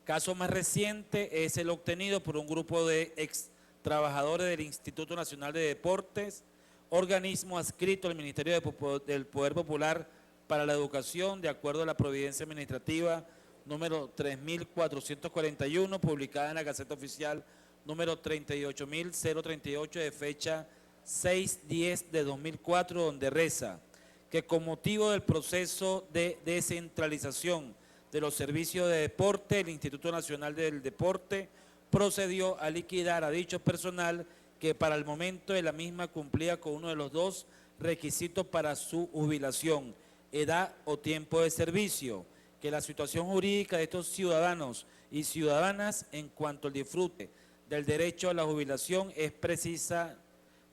Caso más reciente es el obtenido por un grupo de ex trabajadores del Instituto Nacional de Deportes, organismo adscrito al Ministerio del Poder Popular para la Educación, de acuerdo a la Providencia Administrativa número 3441, publicada en la Gaceta Oficial número 38.038 de fecha 6/10 de 2004, donde reza que con motivo del proceso de descentralización de los servicios de deporte, el Instituto Nacional del Deporte procedió a liquidar a dicho personal que para el momento de la misma cumplía con uno de los dos requisitos para su jubilación, edad o tiempo de servicio, que la situación jurídica de estos ciudadanos y ciudadanas en cuanto al disfrute del derecho a la jubilación es precisa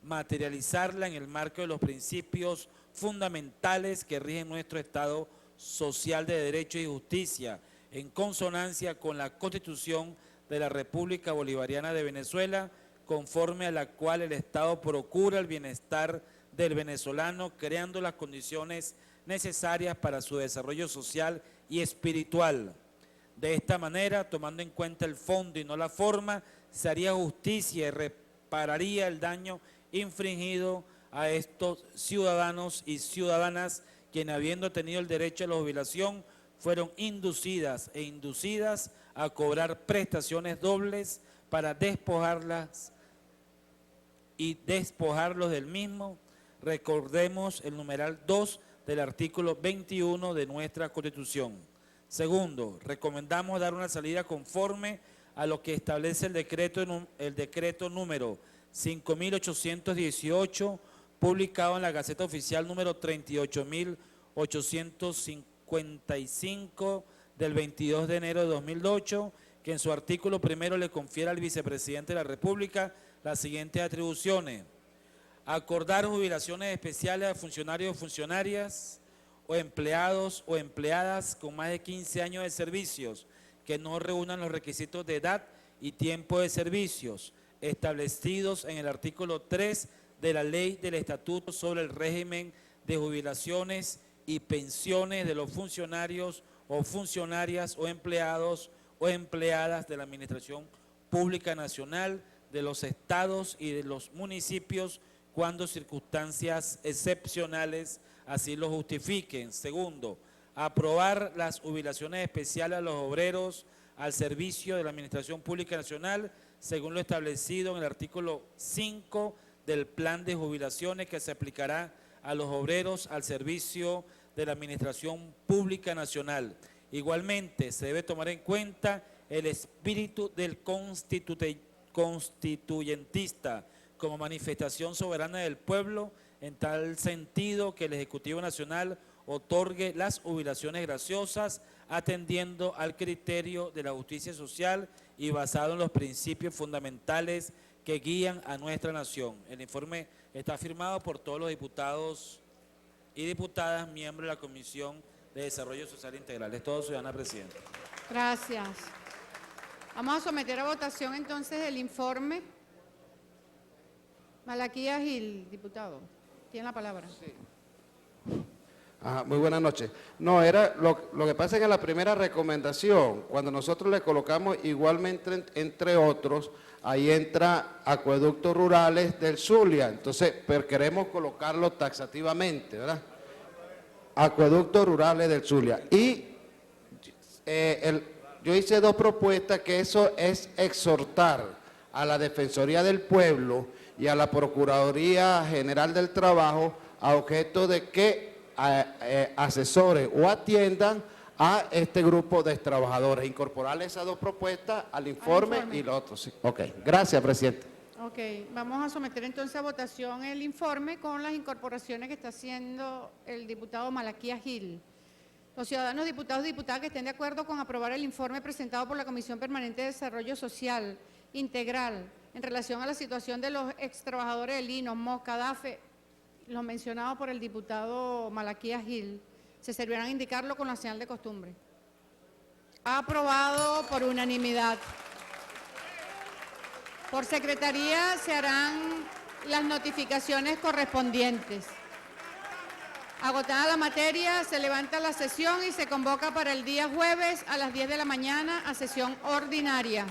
materializarla en el marco de los principios fundamentales que rigen nuestro Estado social de derecho y justicia, en consonancia con la Constitución de la República Bolivariana de Venezuela, conforme a la cual el Estado procura el bienestar del venezolano, creando las condiciones necesarias para su desarrollo social y espiritual. De esta manera, tomando en cuenta el fondo y no la forma, se haría justicia y repararía el daño infringido a estos ciudadanos y ciudadanas quienes, habiendo tenido el derecho a la jubilación, fueron inducidas e inducidas a cobrar prestaciones dobles para despojarlas y despojarlos del mismo. Recordemos el numeral 2 del artículo 21 de nuestra Constitución. Segundo, recomendamos dar una salida conforme a lo que establece el decreto número 5.818, publicado en la Gaceta Oficial número 38.855 del 22 de enero de 2008, que en su artículo primero le confiere al vicepresidente de la República las siguientes atribuciones: acordar jubilaciones especiales a funcionarios o funcionarias o empleados o empleadas con más de 15 años de servicios que no reúnan los requisitos de edad y tiempo de servicios establecidos en el artículo 3 de la Ley del Estatuto sobre el régimen de jubilaciones y pensiones de los funcionarios o funcionarias o empleados o empleadas de la Administración Pública Nacional, de los estados y de los municipios, cuando circunstancias excepcionales así lo justifiquen. Segundo, aprobar las jubilaciones especiales a los obreros al servicio de la Administración Pública Nacional, según lo establecido en el artículo 5 del Plan de Jubilaciones, que se aplicará a los obreros al servicio de la Administración Pública Nacional. Igualmente, se debe tomar en cuenta el espíritu del constituyentista como manifestación soberana del pueblo, en tal sentido que el Ejecutivo Nacional otorgue las jubilaciones graciosas atendiendo al criterio de la justicia social y basado en los principios fundamentales que guían a nuestra nación. El informe está firmado por todos los diputados y diputadas miembros de la Comisión de Desarrollo Social Integral. Es todo, ciudadana presidenta. Gracias. Vamos a someter a votación entonces el informe. Malaquías Gil, diputado, tiene la palabra. Sí. Muy buenas noches. No, era lo que pasa es que en la primera recomendación, cuando nosotros le colocamos igualmente entre otros, ahí entra acueductos rurales del Zulia, entonces, pero queremos colocarlo taxativamente, ¿verdad? Acueductos rurales del Zulia. Y yo hice dos propuestas, que eso es exhortar a la Defensoría del Pueblo y a la Procuraduría General del Trabajo a objeto de que asesoren o atiendan a este grupo de trabajadores, incorporar esas dos propuestas al informe y lo otro. Sí. Ok, gracias, presidente. Ok, vamos a someter entonces a votación el informe con las incorporaciones que está haciendo el diputado Malaquías Gil. Los ciudadanos, diputados y diputadas que estén de acuerdo con aprobar el informe presentado por la Comisión Permanente de Desarrollo Social Integral en relación a la situación de los extrabajadores del INO, MOC, CADAFE, los mencionados por el diputado Malaquías Gil, se servirán a indicarlo con la señal de costumbre. Aprobado por unanimidad. Por secretaría se harán las notificaciones correspondientes. Agotada la materia, se levanta la sesión y se convoca para el día jueves a las 10 de la mañana a sesión ordinaria.